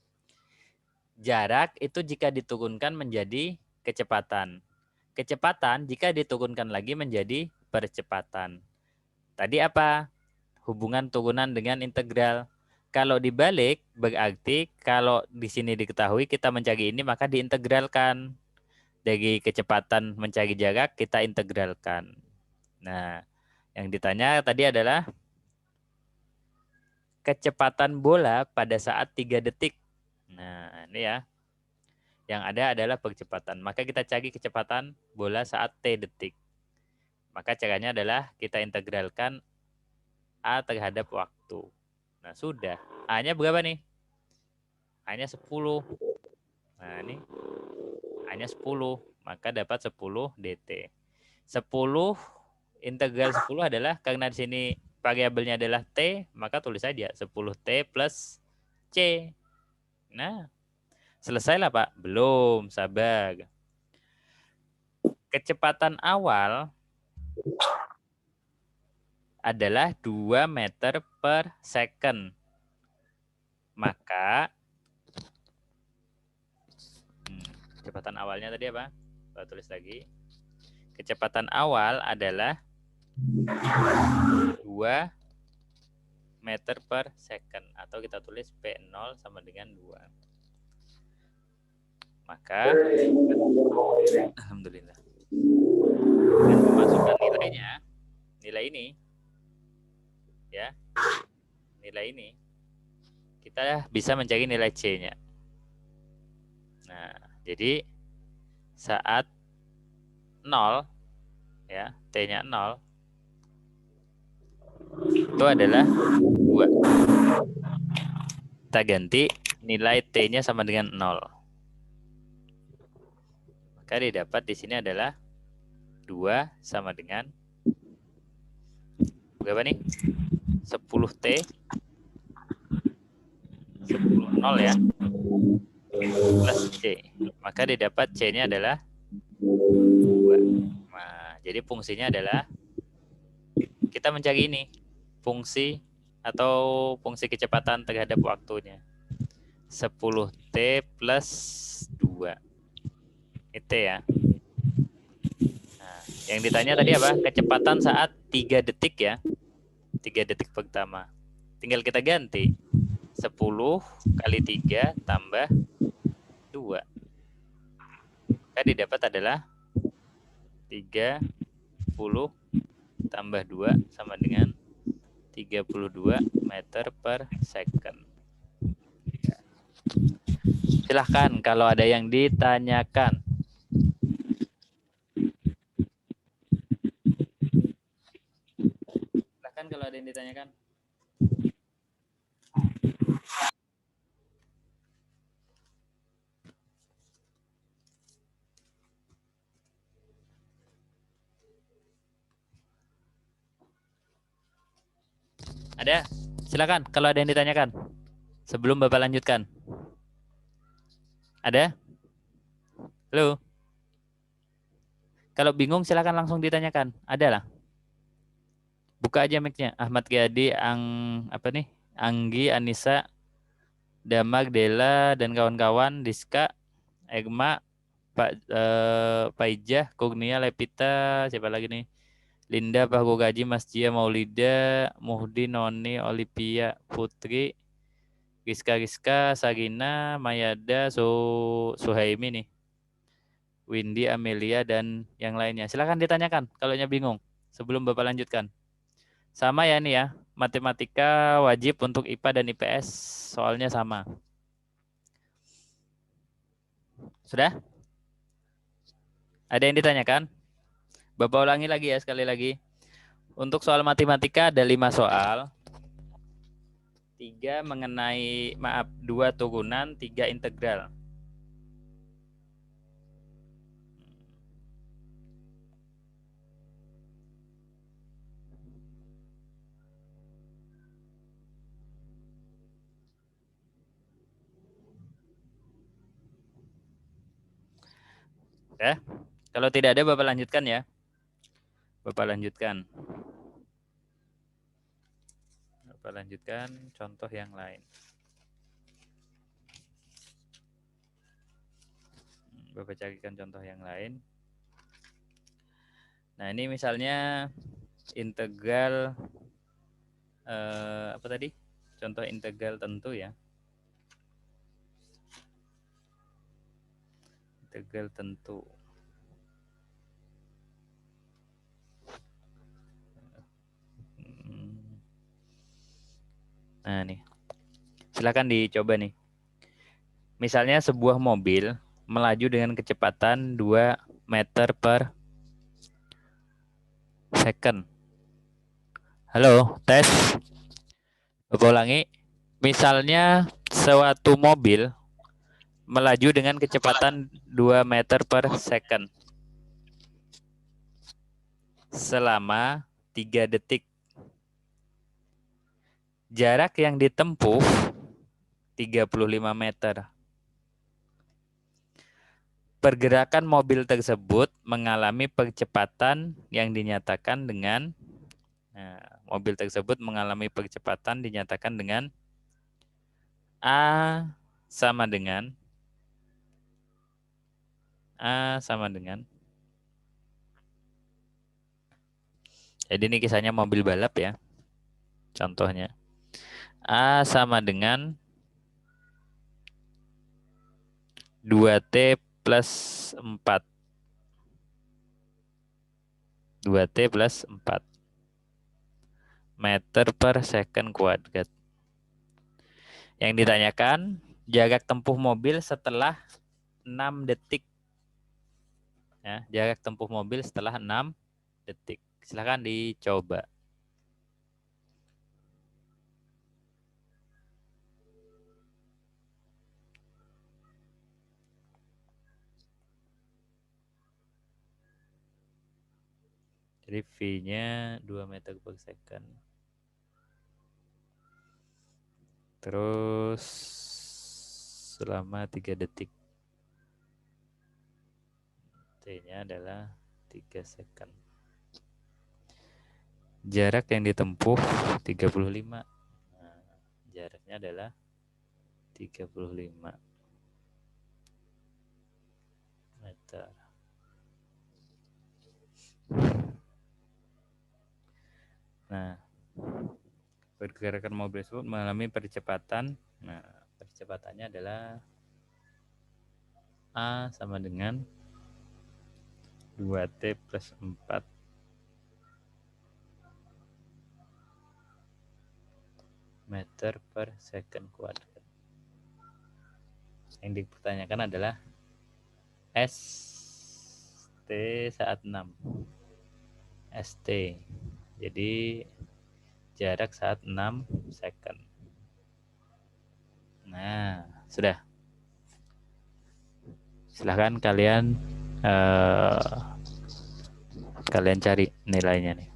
Jarak itu jika diturunkan menjadi kecepatan. Kecepatan jika diturunkan lagi menjadi percepatan. Tadi apa? Hubungan turunan dengan integral. Kalau dibalik, berarti kalau di sini diketahui kita mencari ini, maka diintegralkan. Dari kecepatan mencari jarak, kita integralkan. Nah, yang ditanya tadi adalah kecepatan bola pada saat 3 detik. Nah, ini ya. Yang ada adalah percepatan. Maka kita cari kecepatan bola saat T detik. Maka caranya adalah kita integralkan A terhadap waktu. Nah, sudah. A-nya berapa nih? A-nya 10. Nah, ini A-nya 10. Maka dapat 10 dt. 10 integral 10 adalah karena di sini variabelnya adalah T, maka tulis saja 10T plus C. Nah, selesailah Pak. Belum, sabar. Kecepatan awal adalah 2 meter per second. Maka kecepatan awalnya tadi apa? Saya tulis lagi. Kecepatan awal adalah 2 meter per second. Atau kita tulis P0 sama dengan 2. Maka alhamdulillah. Dan memasukkan nilainya, nilai ini, ya, nilai ini, kita bisa mencari nilai C-nya. Nah, jadi saat 0, ya, T-nya 0, itu adalah 2. Kita ganti nilai T-nya sama dengan 0. Maka didapat di sini adalah 2 sama dengan berapa nih? 10T 10 0 ya. Plus C. Maka didapat C-nya adalah 2. Nah, jadi fungsinya adalah kita mencari ini. Fungsi atau fungsi kecepatan terhadap waktunya. 10T plus 2. Itu ya. Nah, yang ditanya tadi apa? Kecepatan saat 3 detik ya. 3 detik pertama. Tinggal kita ganti. 10 kali 3 tambah 2. Maka didapat adalah 30 tambah 2 sama dengan 32 meter per second. Silahkan kalau ada yang ditanyakan. Silahkan kalau ada yang ditanyakan. Ada? Silakan kalau ada yang ditanyakan. Sebelum Bapak lanjutkan. Ada? Halo? Kalau bingung silakan langsung ditanyakan. Ada lah. Buka aja mic-nya. Ahmad Gadi, Anggi, Anissa, Damar, Dela, dan kawan-kawan, Diska, Egma, Pak Ijah, Kurnia, Lepita, siapa lagi nih? Linda, Pak Gaji, Mas Jia, Maulida, Muhdi, Noni, Olivia, Putri, Rizka, Sarina, Mayada, Suhaimi nih. Windy, Amelia, dan yang lainnya. Silakan ditanyakan kalau bingung sebelum Bapak lanjutkan. Sama ya nih ya, matematika wajib untuk IPA dan IPS, soalnya sama. Sudah? Ada yang ditanyakan? Bapak ulangi lagi ya, sekali lagi. Untuk soal matematika ada 5 soal. 3 mengenai, 2 turunan, 3 integral. Ya. Kalau tidak ada Bapak lanjutkan ya. Bapak lanjutkan. Bapak lanjutkan contoh yang lain. Bapak carikan contoh yang lain. Nah, ini misalnya integral apa tadi? Contoh integral tentu ya. Integral tentu. Nah, nih. Silakan dicoba nih. Misalnya sebuah mobil melaju dengan kecepatan 2 meter per second. Halo, tes. Bapak ulangi. Misalnya suatu mobil melaju dengan kecepatan 2 meter per second selama 3 detik. Jarak yang ditempuh 35 meter. Pergerakan mobil tersebut mengalami percepatan yang dinyatakan dengan mobil tersebut mengalami percepatan dinyatakan dengan A sama dengan jadi ini kisahnya mobil balap ya. Contohnya A sama dengan 2T plus 4. 2T plus 4 meter per second kuadrat. Yang ditanyakan jarak tempuh mobil setelah 6 detik. Ya, jarak tempuh mobil setelah 6 detik. Silahkan dicoba. Jadi V-nya 2 meter per second. Terus selama 3 detik. T-nya adalah 3 second. Jarak yang ditempuh 35. Nah, jaraknya adalah 35 meter. Nah, pergerakan mobil tersebut mengalami percepatan. Nah, percepatannya adalah A sama dengan 2T plus 4 meter per second kuadrat. Yang dipertanyakan adalah ST saat 6. ST. Jadi jarak saat 6 second. Nah, sudah. Silahkan kalian cari nilainya nih.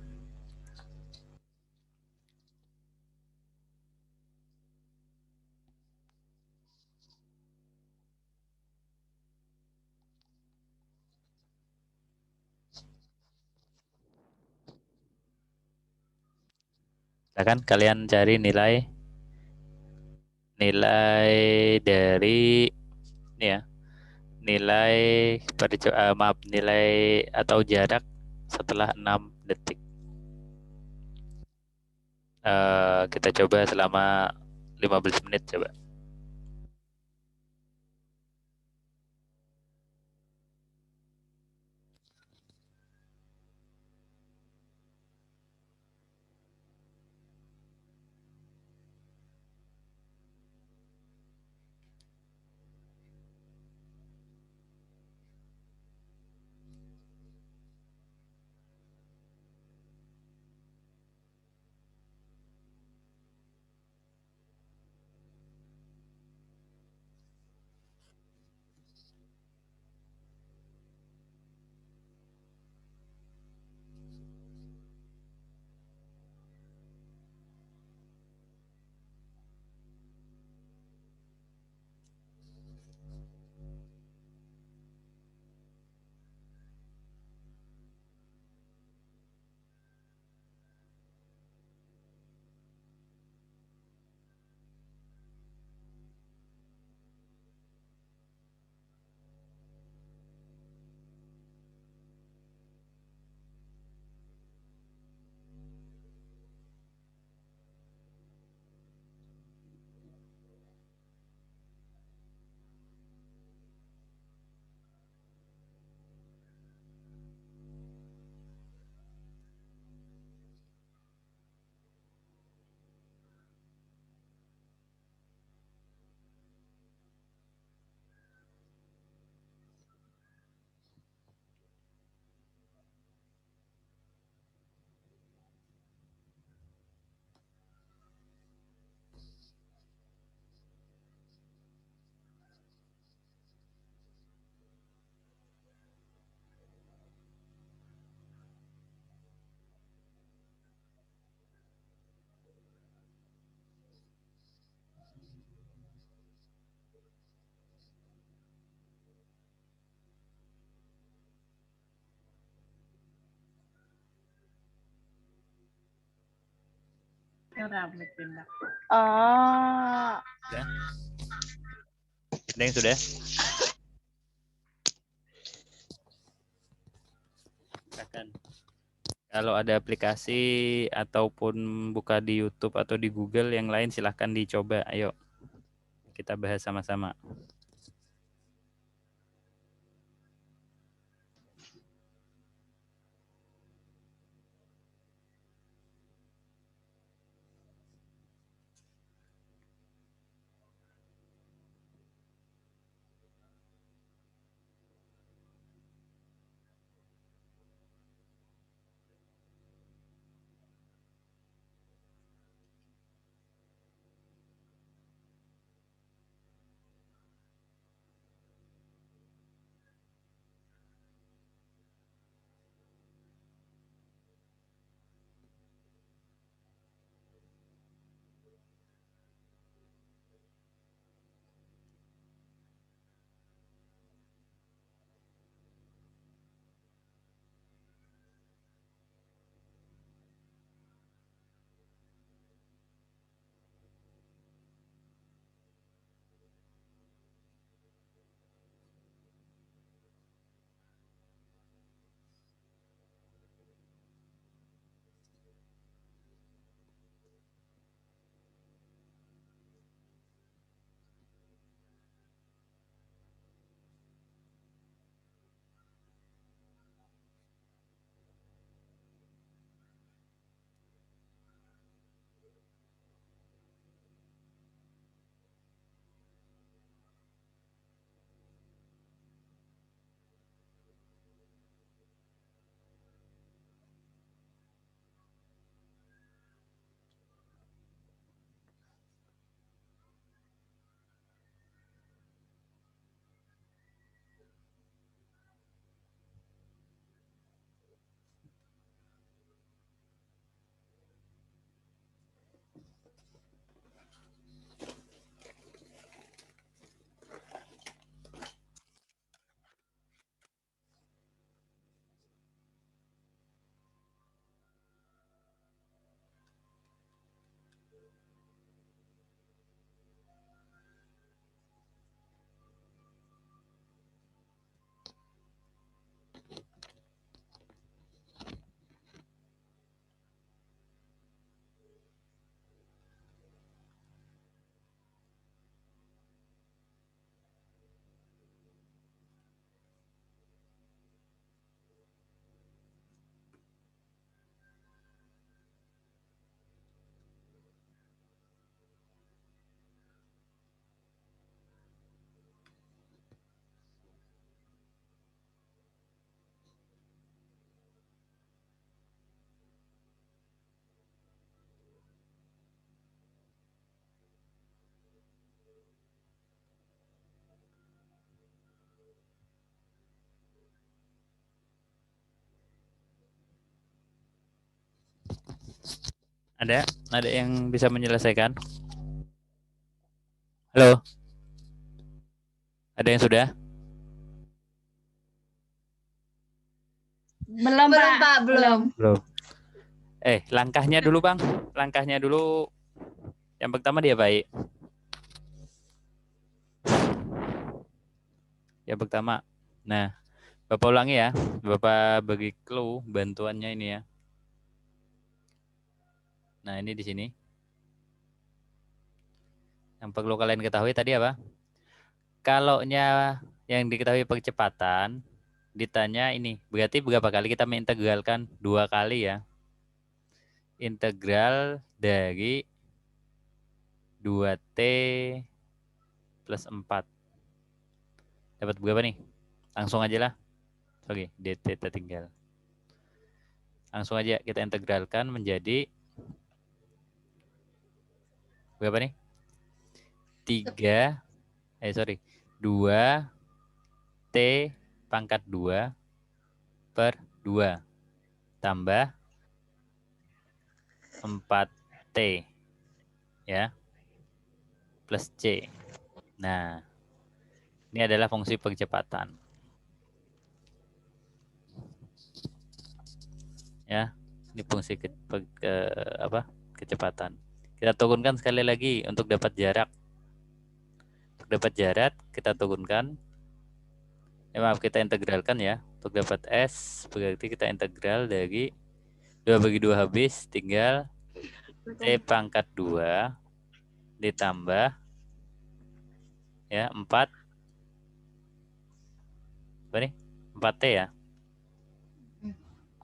Silahkan kalian cari nilai dari ini ya. Nilai nilai atau jarak setelah 6 detik. Kita coba selama 15 menit coba. Oh, Ada yang sudah? Silakan. Kalau ada aplikasi ataupun buka di YouTube atau di Google yang lain silahkan dicoba. Ayo kita bahas sama-sama. Ada yang bisa menyelesaikan? Halo? Ada yang sudah? belum Pak, belum. Belum. Langkahnya dulu Bang. Langkahnya dulu. Yang pertama dia baik. Yang pertama. Nah, Bapak ulangi ya. Bapak bagi clue bantuannya ini ya. Nah, ini di sini. Yang perlu kalian ketahui tadi apa? Kalaunya yang diketahui percepatan, ditanya ini, berarti berapa kali kita mengintegralkan? 2 kali ya. Integral dari 2T plus 4. Dapat berapa nih? Langsung aja lah. Sorry, dt tertinggal. Langsung aja kita integralkan menjadi berapa nih? 2T pangkat 2 per 2 tambah 4T ya plus C. Nah, ini adalah fungsi percepatan. Ya, ini fungsi kecepatan. Kita turunkan sekali lagi untuk dapat jarak. Untuk dapat jarak kita turunkan. Maaf, kita integralkan ya. Untuk dapat S berarti kita integral dari 2/2 habis, tinggal T pangkat 2 ditambah ya 4 apa nih? 4T ya.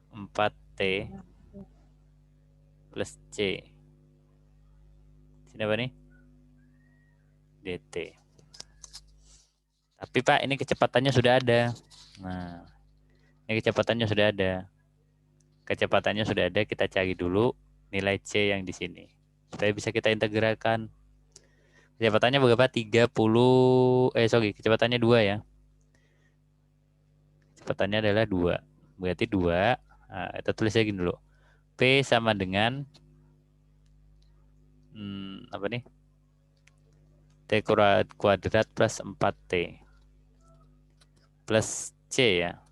4T plus C. Sini apa nih? DT. Tapi Pak, ini kecepatannya sudah ada. Nah, ini kecepatannya sudah ada. Kecepatannya sudah ada, kita cari dulu nilai C yang di sini. Supaya bisa kita integralkan. Kecepatannya berapa? 30, kecepatannya 2 ya. Kecepatannya adalah 2. Berarti 2, nah, kita tulis lagi dulu. P sama dengan, apa nih? T kuadrat plus 4T. Plus C ya.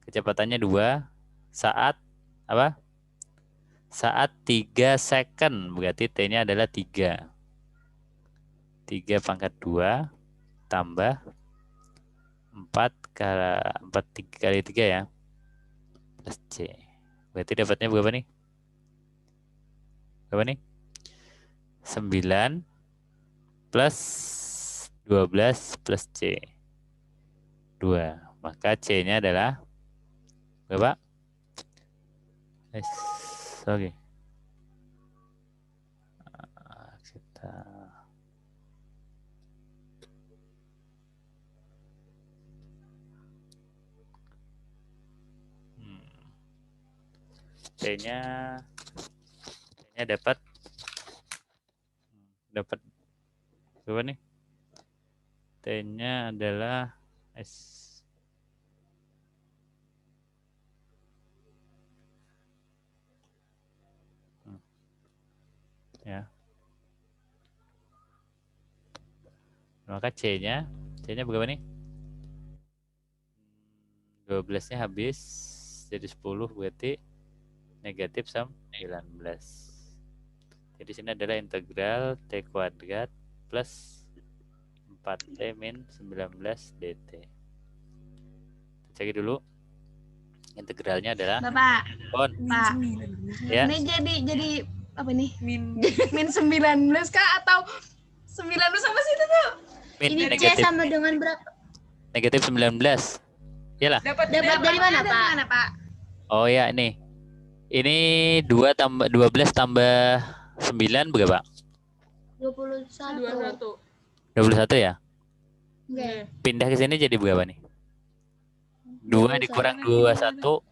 Kecepatannya 2 saat apa? Saat 3 second, berarti T-nya adalah 3. 3 pangkat 2 tambah 4 kali 3 ya. Plus C. Berarti dapatnya berapa nih? Berapa nih? 9 plus 12 plus C. 2. Maka C-nya adalah berapa? Oke. Kita T-nya dapat berapa nih? T-nya adalah S. Ya. Maka C-nya berapa nih? 12-nya habis jadi 10, berarti negatif 19. Jadi sini adalah integral T kuadrat plus 4T min 19 DT. Kita cari dulu. Integralnya adalah Bapak. Pak. Ya. Ini jadi apa nih? Min 19 kah atau 19 sama situ tuh? Min Ini C negatif, sama dengan berapa? negatif 19. Iyalah. Dapat dari mana, Pak? Oh ya, ini. Ini 12 tambah 9 berapa? 21. 21 ya? Oke. Pindah ke sini jadi berapa nih? 2 dikurang 21.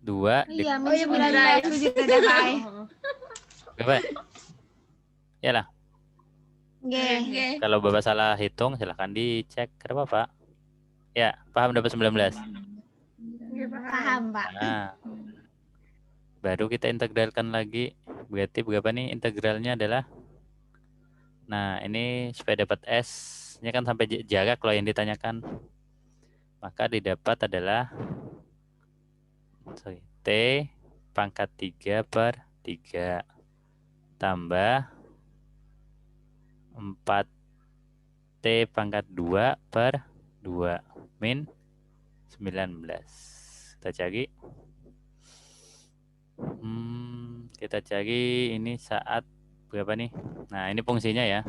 2 Iya, Oh iya benar itu juga ada, Pak. berapa? Iyalah. Oke. Kalau Bapak salah hitung silahkan dicek ke Bapak. Ya, paham dapat 19. Paham, Pak. Nah, baru kita integralkan lagi. Berarti berapa nih integralnya adalah? Nah, ini supaya dapat S-nya kan sampai jarak kalau yang ditanyakan. Maka didapat adalah T pangkat 3 per 3 tambah 4T pangkat 2 per 2 min 19. Kita cari. Kita cari ini saat berapa nih? Nah, ini fungsinya ya.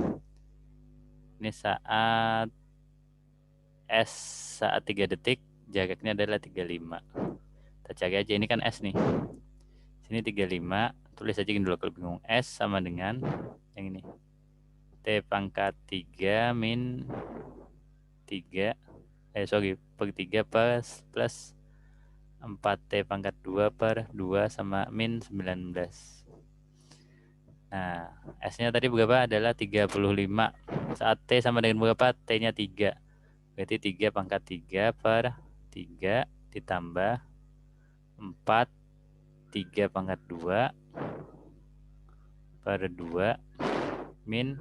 Ini saat S saat 3 detik, jaraknya adalah 35. Kita cari aja, ini kan S nih. Sini 35, tulis aja dulu kalau bingung. S sama dengan yang ini. T pangkat 3 min 3 per 3 plus 4T pangkat 2 per 2 sama min 19. Nah, S-nya tadi berapa? Adalah 35. Saat T sama dengan berapa? T-nya 3. Berarti 3 pangkat 3 per 3 ditambah 4 3 pangkat 2 per 2 min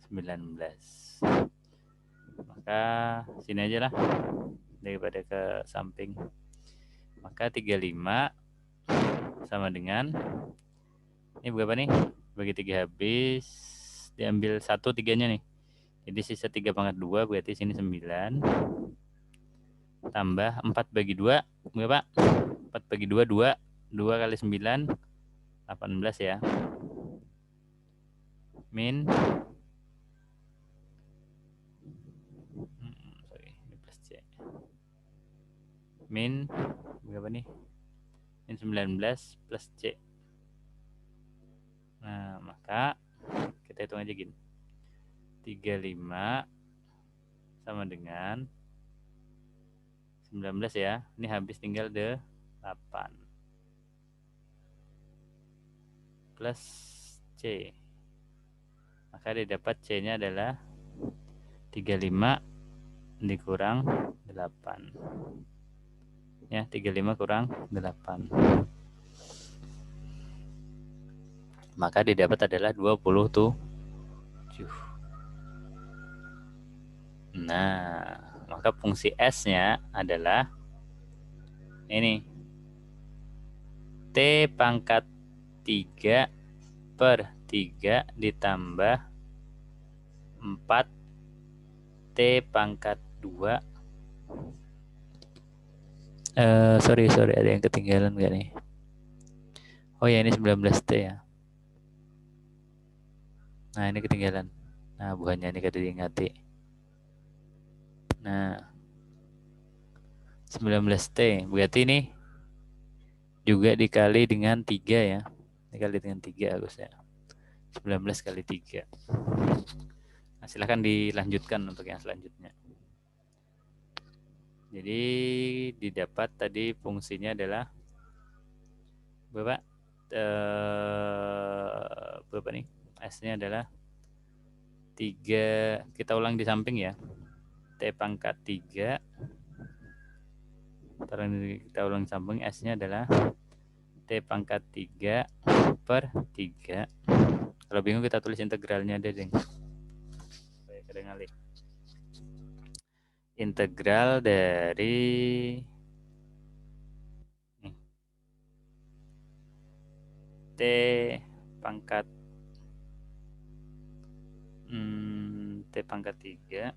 19. Maka sini aja lah daripada ke samping. Maka 35 sama dengan Ini berapa nih? Bagi 3 habis. Diambil 1 3-nya nih. Jadi sisa 3 pangkat 2 berarti sini 9. Tambah 4 bagi 2. Berapa? 4 bagi 2, 2. 2 kali 9, 18 ya. Min. Sorry, ini plus C. Min. Berapa nih? Min 19 plus C. Nah, maka kita hitung aja gini. 35 sama dengan 19 ya. Ini habis tinggal 8. Plus C. Maka didapat C-nya adalah 35 dikurang 8. Ya, 35 kurang 8. Maka didapat adalah 27. Nah, maka fungsi S-nya adalah ini. T pangkat 3 per 3 ditambah 4 T pangkat 2. Sorry, ada yang ketinggalan nggak nih? Oh ya, ini 19T ya. Nah, ini ketinggalan. Nah, bukannya ini kada diingati. Nah, 19T. Berarti ini juga dikali dengan 3 ya. Dikali dengan 3 harusnya. 19 kali 3. Nah, silahkan dilanjutkan untuk yang selanjutnya. Jadi didapat tadi fungsinya adalah berapa? Berapa nih? S-nya adalah 3. Kita ulang di samping ya. T pangkat 3. Kita ulang di samping. S-nya adalah T pangkat 3 per 3. Kalau bingung kita tulis integralnya deh, Deng. Supaya kedengaran. Integral dari T pangkat T pangkat 3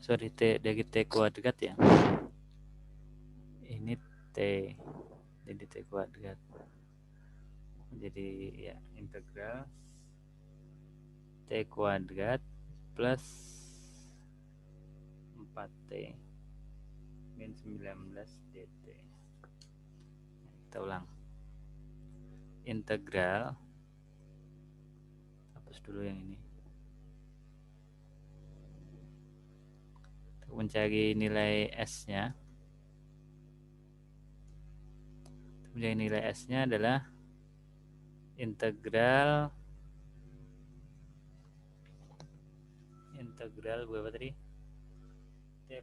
sorry T dari T kuadrat ya. Ini T jadi T kuadrat. Jadi ya integral T kuadrat plus 4T min 19 dt. Kita ulang. Integral, hapus dulu yang ini. Untuk mencari nilai S-nya. Mencari nilai S-nya adalah integral berapa tadi? T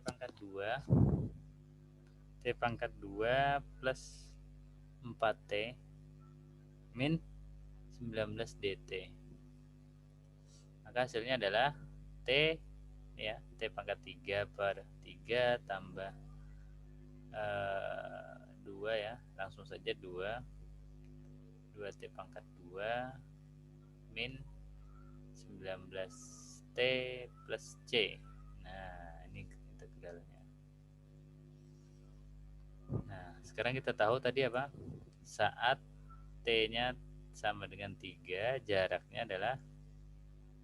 pangkat 2 plus 4T min 19 dt. Maka hasilnya adalah T ya, T pangkat 3 per 3 tambah 2 ya, langsung saja 2T pangkat 2 min 19T plus C. Nah, ini integralnya. Nah, sekarang kita tahu tadi apa? Saat T-nya sama dengan 3, jaraknya adalah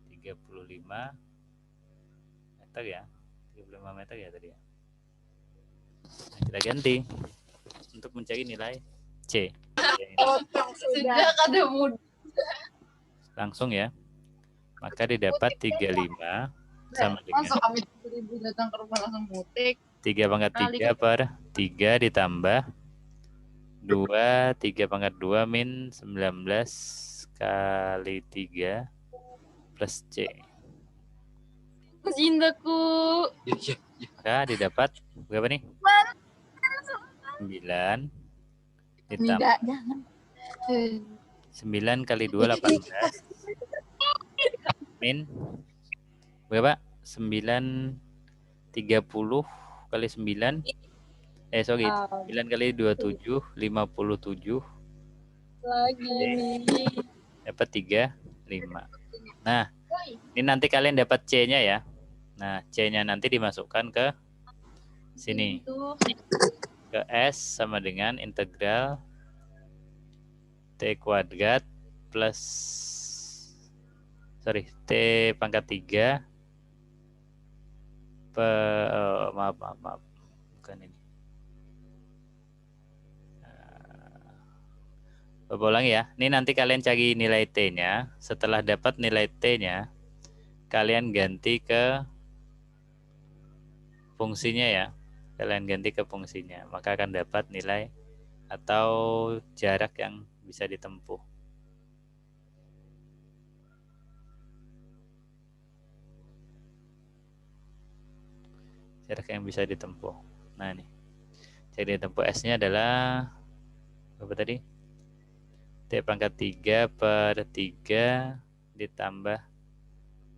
35 meter ya. 35 meter ya tadi ya. Nah, kita ganti untuk mencari nilai C. Sejak ada muda. Langsung ya. Maka didapat 35 sama dengan Masuk Amit 1000 datang ke rumah langsung mutik. 3 pangkat 3 per 3 ditambah 3 pangkat 2 min 19 kali 3 plus C. Cintaku. Maka didapat berapa nih? 9 ditambah Tidak, jangan. 9 kali 2 18 min berapa? 9 30 kali 9 Sorry, 9 kali 27, 57. Lagi nih. Dapat 35. Nah, ini nanti kalian dapat C-nya ya. Nah, C-nya nanti dimasukkan ke sini. Ke S sama dengan integral T kuadrat plus T pangkat 3 maaf. Bukan ini. Ulang ya. Ini nanti kalian cari nilai T-nya. Setelah dapat nilai T-nya, kalian ganti ke fungsinya ya. Kalian ganti ke fungsinya. Maka akan dapat nilai atau jarak yang bisa ditempuh. Jarak yang bisa ditempuh. Nah ini. Jadi ditempuh S-nya adalah apa tadi? T pangkat 3 per 3 ditambah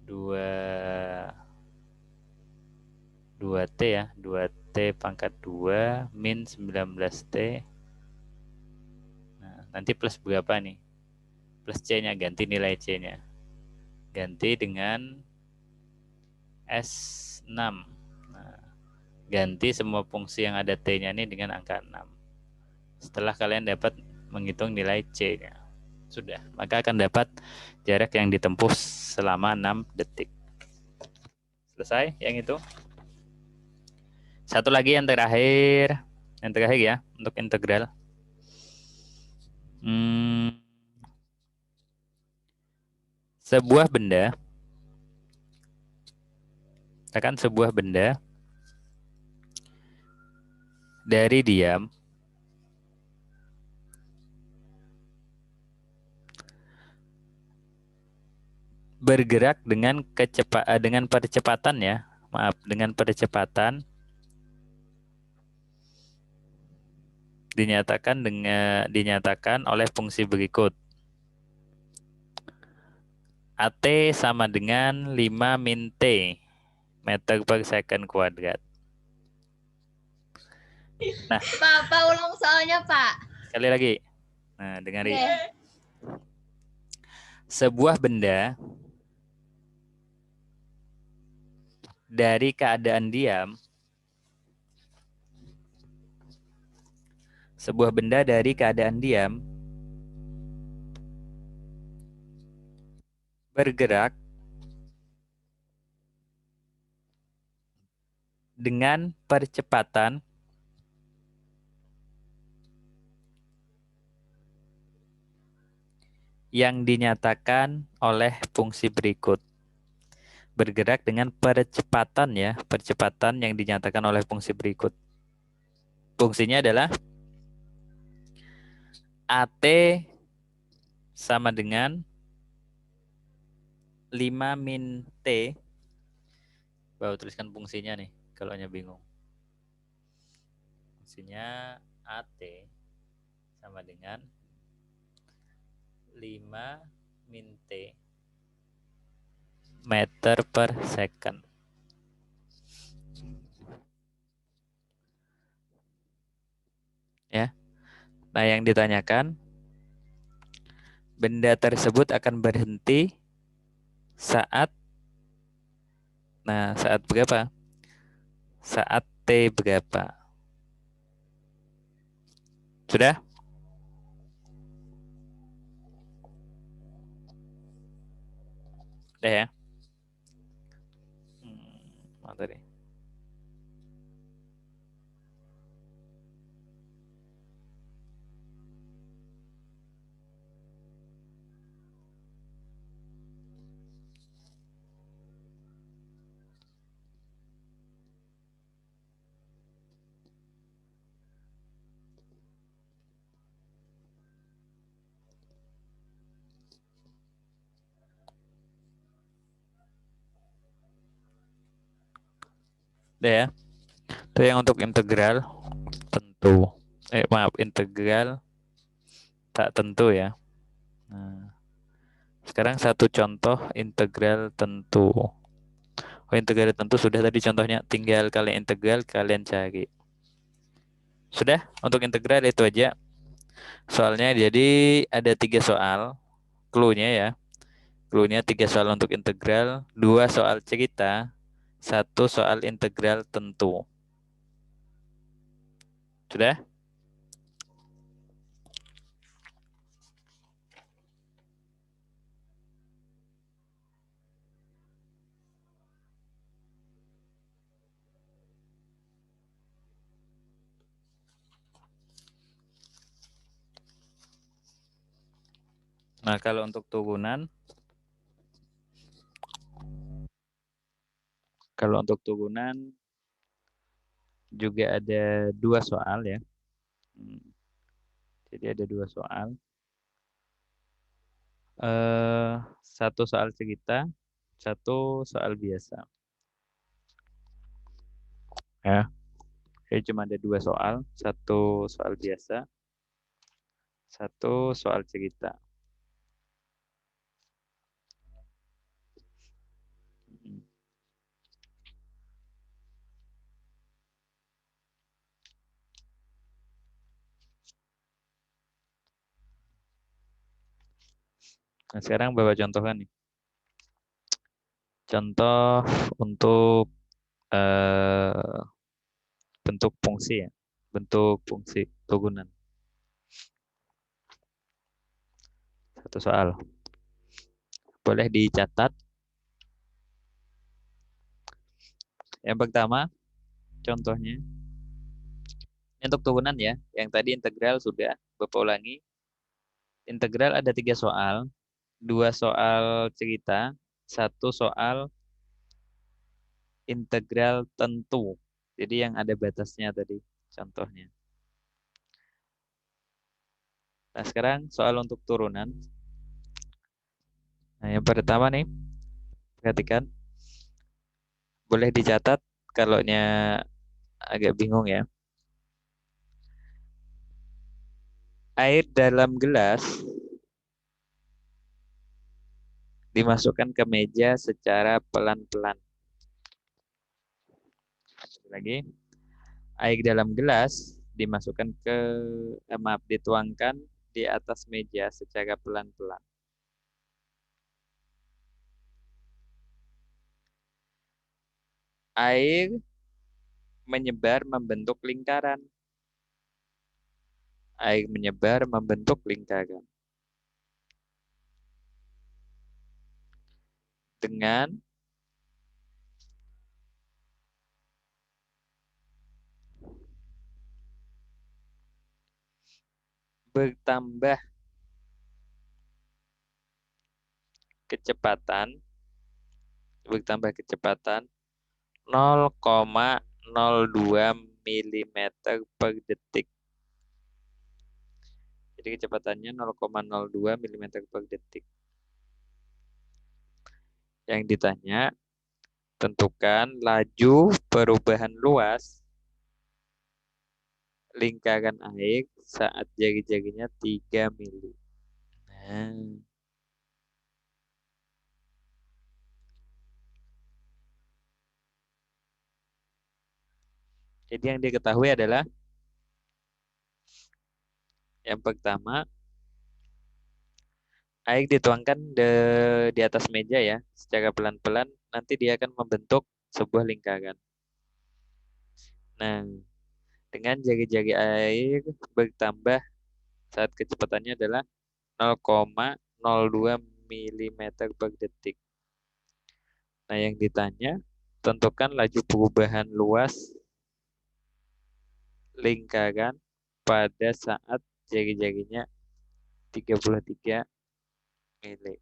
2T ya. 2T pangkat 2 min 19T. Nah, nanti plus berapa nih? Plus C-nya, ganti nilai C-nya. Ganti dengan S6. Nah, ganti semua fungsi yang ada T-nya ini dengan angka 6. Setelah kalian dapat menghitung nilai C-nya. Sudah, maka akan dapat jarak yang ditempuh selama 6 detik. Selesai yang itu. Satu lagi yang terakhir. Yang terakhir ya, untuk integral. Sebuah benda. Katakan sebuah benda dari diam bergerak dengan percepatan ya. Maaf, dengan percepatan dinyatakan oleh fungsi berikut. AT sama dengan 5 min T meter per second kuadrat. Nah, Pak, ulang soalnya, Pak. Sekali lagi. Nah, dengarin. Sebuah benda dari keadaan diam bergerak dengan percepatan yang dinyatakan oleh fungsi berikut. Bergerak dengan percepatan ya, percepatan yang dinyatakan oleh fungsi berikut. Fungsinya adalah AT sama dengan 5 min T. Baru tuliskan fungsinya nih, kalau hanya bingung. Fungsinya AT sama dengan 5 min T meter per second. Ya. Nah, yang ditanyakan, benda tersebut akan berhenti saat berapa? Saat T berapa? Sudah? Udah ya? Tadi. Udah ya? Itu yang untuk integral tentu. Integral tak tentu ya. Nah, sekarang satu contoh integral tentu. Integral tentu sudah tadi contohnya, tinggal kalian integral, kalian cari. Sudah, untuk integral itu aja. Soalnya jadi ada 3 soal, clue-nya ya. Clue-nya 3 soal untuk integral, 2 soal cerita, 1 soal integral tentu. Sudah? Nah, kalau untuk turunan, juga ada 2 soal ya. Jadi ada 2 soal. 1 soal cerita, 1 soal biasa. Ya. Jadi cuma ada 2 soal, 1 soal biasa, 1 soal cerita. Nah, sekarang Bapak contohkan nih. Contoh untuk bentuk fungsi ya. Bentuk fungsi turunan. 1 soal. Boleh dicatat. Yang pertama, contohnya. Ini untuk turunan ya. Yang tadi integral sudah Bapak ulangi. Integral ada 3 soal. 2 soal cerita, 1 soal integral tentu. Jadi yang ada batasnya tadi contohnya. Nah, sekarang soal untuk turunan. Nah, yang pertama nih, perhatikan. Boleh dicatat kalaunya agak bingung ya. Air dalam gelas dimasukkan ke meja secara pelan-pelan. Lagi. Air dalam gelas dimasukkan dituangkan di atas meja secara pelan-pelan. Air menyebar membentuk lingkaran. Air menyebar membentuk lingkaran. Dengan bertambah kecepatan 0,02 mm per detik. Jadi kecepatannya 0,02 mm per detik. Yang ditanya, tentukan laju perubahan luas lingkaran air saat jari-jarinya 3 mili. Nah. Jadi yang diketahui adalah yang pertama, air dituangkan di atas meja ya, secara pelan-pelan, nanti dia akan membentuk sebuah lingkaran. Nah, dengan jari-jari air bertambah saat kecepatannya adalah 0,02 mm per detik. Nah, yang ditanya, tentukan laju perubahan luas lingkaran pada saat jari-jarinya 33 mili.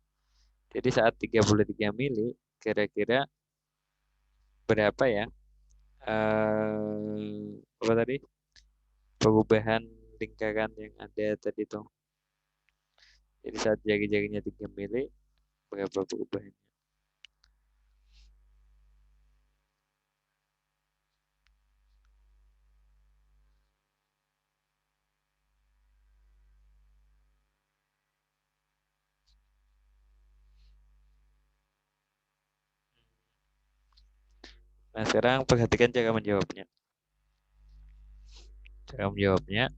Jadi saat 33 mili, kira-kira berapa ya? Apa tadi? Perubahan lingkaran yang ada tadi tuh. Jadi saat jari-jarinya 3 mili, berapa perubahannya? Nah, sekarang perhatikan cara menjawabnya. Cara menjawabnya,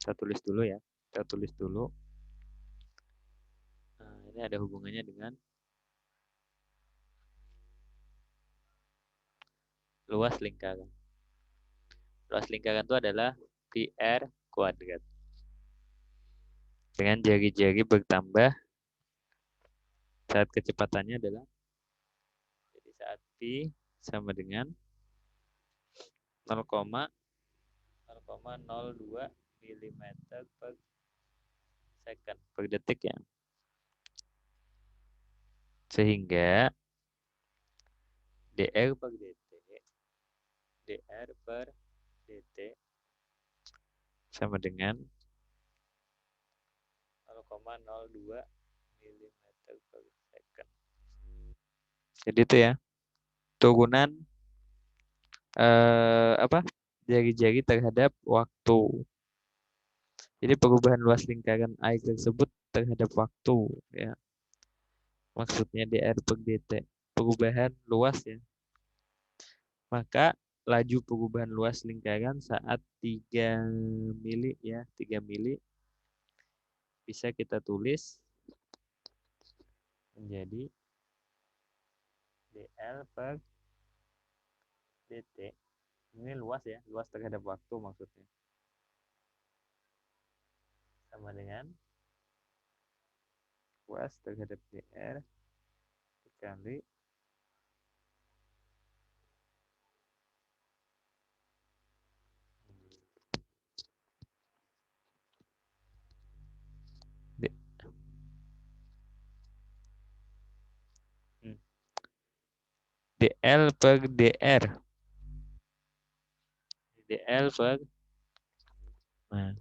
kita tulis dulu ya. Kita tulis dulu. Nah, ini ada hubungannya dengan luas lingkaran. Luas lingkaran itu adalah PR kuadrat. Dengan jari-jari bertambah saat kecepatannya adalah, jadi saat P sama dengan 0,02 mm per second per detik ya. Sehingga dr per dt sama dengan 0,02 mm per second. Jadi itu ya, turunan jari-jari terhadap waktu. Jadi perubahan luas lingkaran air tersebut terhadap waktu ya. Maksudnya dr per dt, perubahan luas ya. Maka laju perubahan luas lingkaran saat 3 mili ya, 3 mili bisa kita tulis menjadi dl per dt. Ini luas ya, luas terhadap waktu maksudnya. Sama dengan luas terhadap dr dikali dl per dr. dl per, nah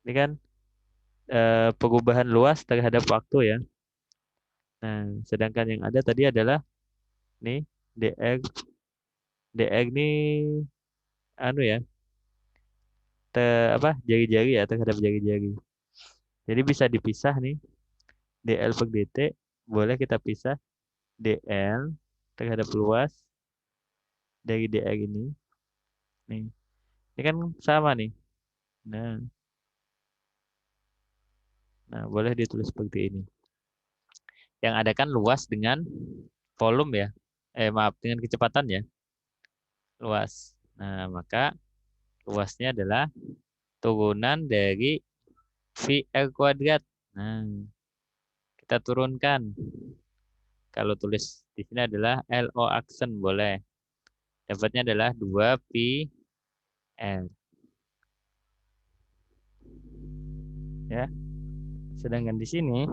ini kan perubahan luas terhadap waktu ya. Nah, sedangkan yang ada tadi adalah nih dr ini anu ya, jari-jari ya, terhadap jari-jari. Jadi bisa dipisah nih, dl per dt boleh kita pisah dl terhadap luas dari dr ini. Nih, ini kan sama nih. Nah, boleh ditulis seperti ini. Yang ada kan luas dengan volume ya. Maaf, dengan kecepatan ya. Luas. Nah, maka luasnya adalah turunan dari VR kuadrat. Nah, kita turunkan. Kalau tulis di sini adalah LO aksen boleh. Dapatnya adalah 2pi L. Ya. Sedangkan di sini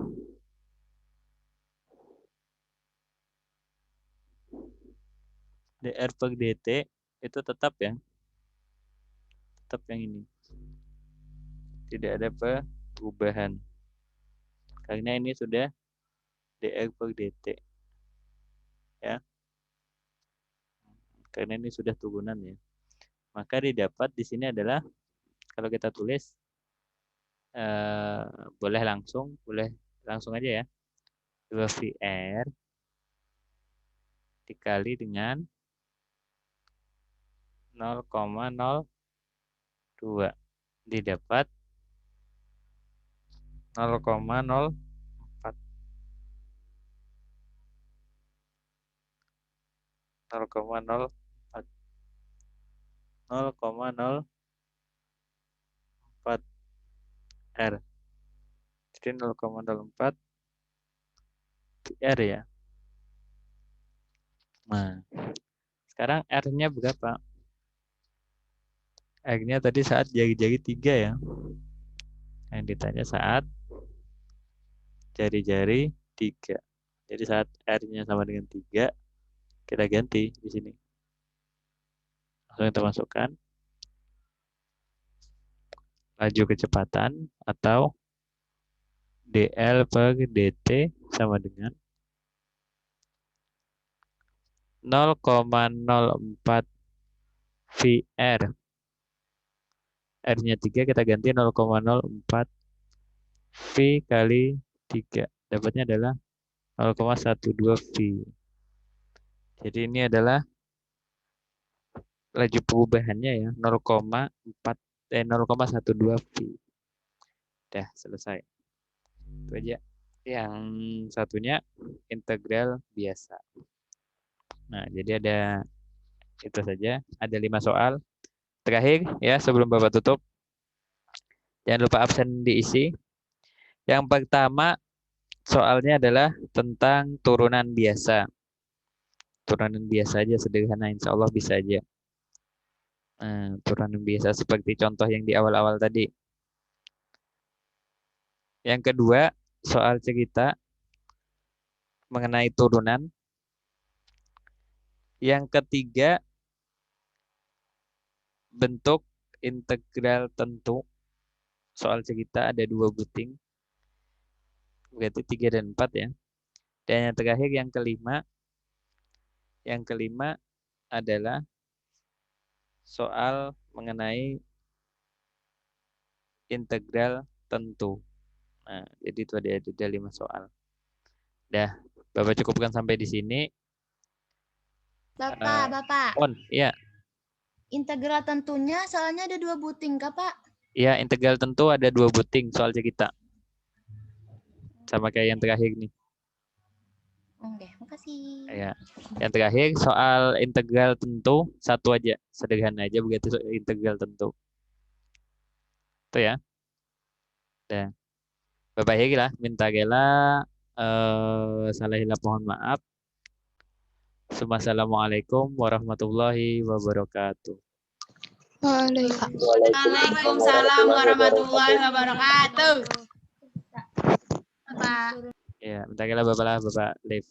dr per dt itu tetap ya. Tetap yang ini. Tidak ada perubahan. Karena ini sudah dr per dt. Ya. Karena ini sudah turunan ya. Maka didapat di sini adalah, kalau kita tulis boleh langsung aja ya. 2VR dikali dengan 0,02 didapat 0,04. 0,04 R. Jadi 0,04 R ya. Nah, sekarang R-nya berapa? R-nya tadi saat jari-jari 3 ya. Yang ditanya saat jari-jari 3. Jadi saat R-nya sama dengan 3, kita ganti di sini. Langsung kita masukkan laju kecepatan atau dl per dt sama dengan 0,04 VR. R-nya 3 kita ganti 0,04 V kali 3. Dapatnya adalah 0,12 V. Jadi ini adalah laju perubahannya ya 0,12 pi. Udah selesai. Itu aja. Yang satunya integral biasa. Nah, jadi ada itu saja. Ada 5 soal. Terakhir ya sebelum Bapak tutup. Jangan lupa absen diisi. Yang pertama soalnya adalah tentang turunan biasa. Turunan biasa aja sederhana, insya Allah bisa aja. Turunan biasa seperti contoh yang di awal-awal tadi. Yang kedua, soal cerita mengenai turunan. Yang ketiga, bentuk integral tentu. Soal cerita ada 2 buting. Berarti 3 dan 4 ya. Dan yang terakhir yang kelima. Yang kelima adalah soal mengenai integral tentu. Nah, jadi itu ada 5 soal. Dah, Bapak cukupkan sampai di sini. Bapak. On, iya. Integral tentunya soalnya ada 2 buting, Kak, Pak? Iya, integral tentu ada 2 buting soal cerita. Sama kayak yang terakhir nih. Oke, makasih. Ya. Yang terakhir soal integral tentu 1 aja, sederhana aja begitu integral tentu. Itu ya. Dan Bapak Hegi minta gela salah hilap mohon maaf. Assalamualaikum warahmatullahi wabarakatuh. Waalaikumsalam warahmatullahi wabarakatuh. Bapak. Ya, minta gela Bapak live.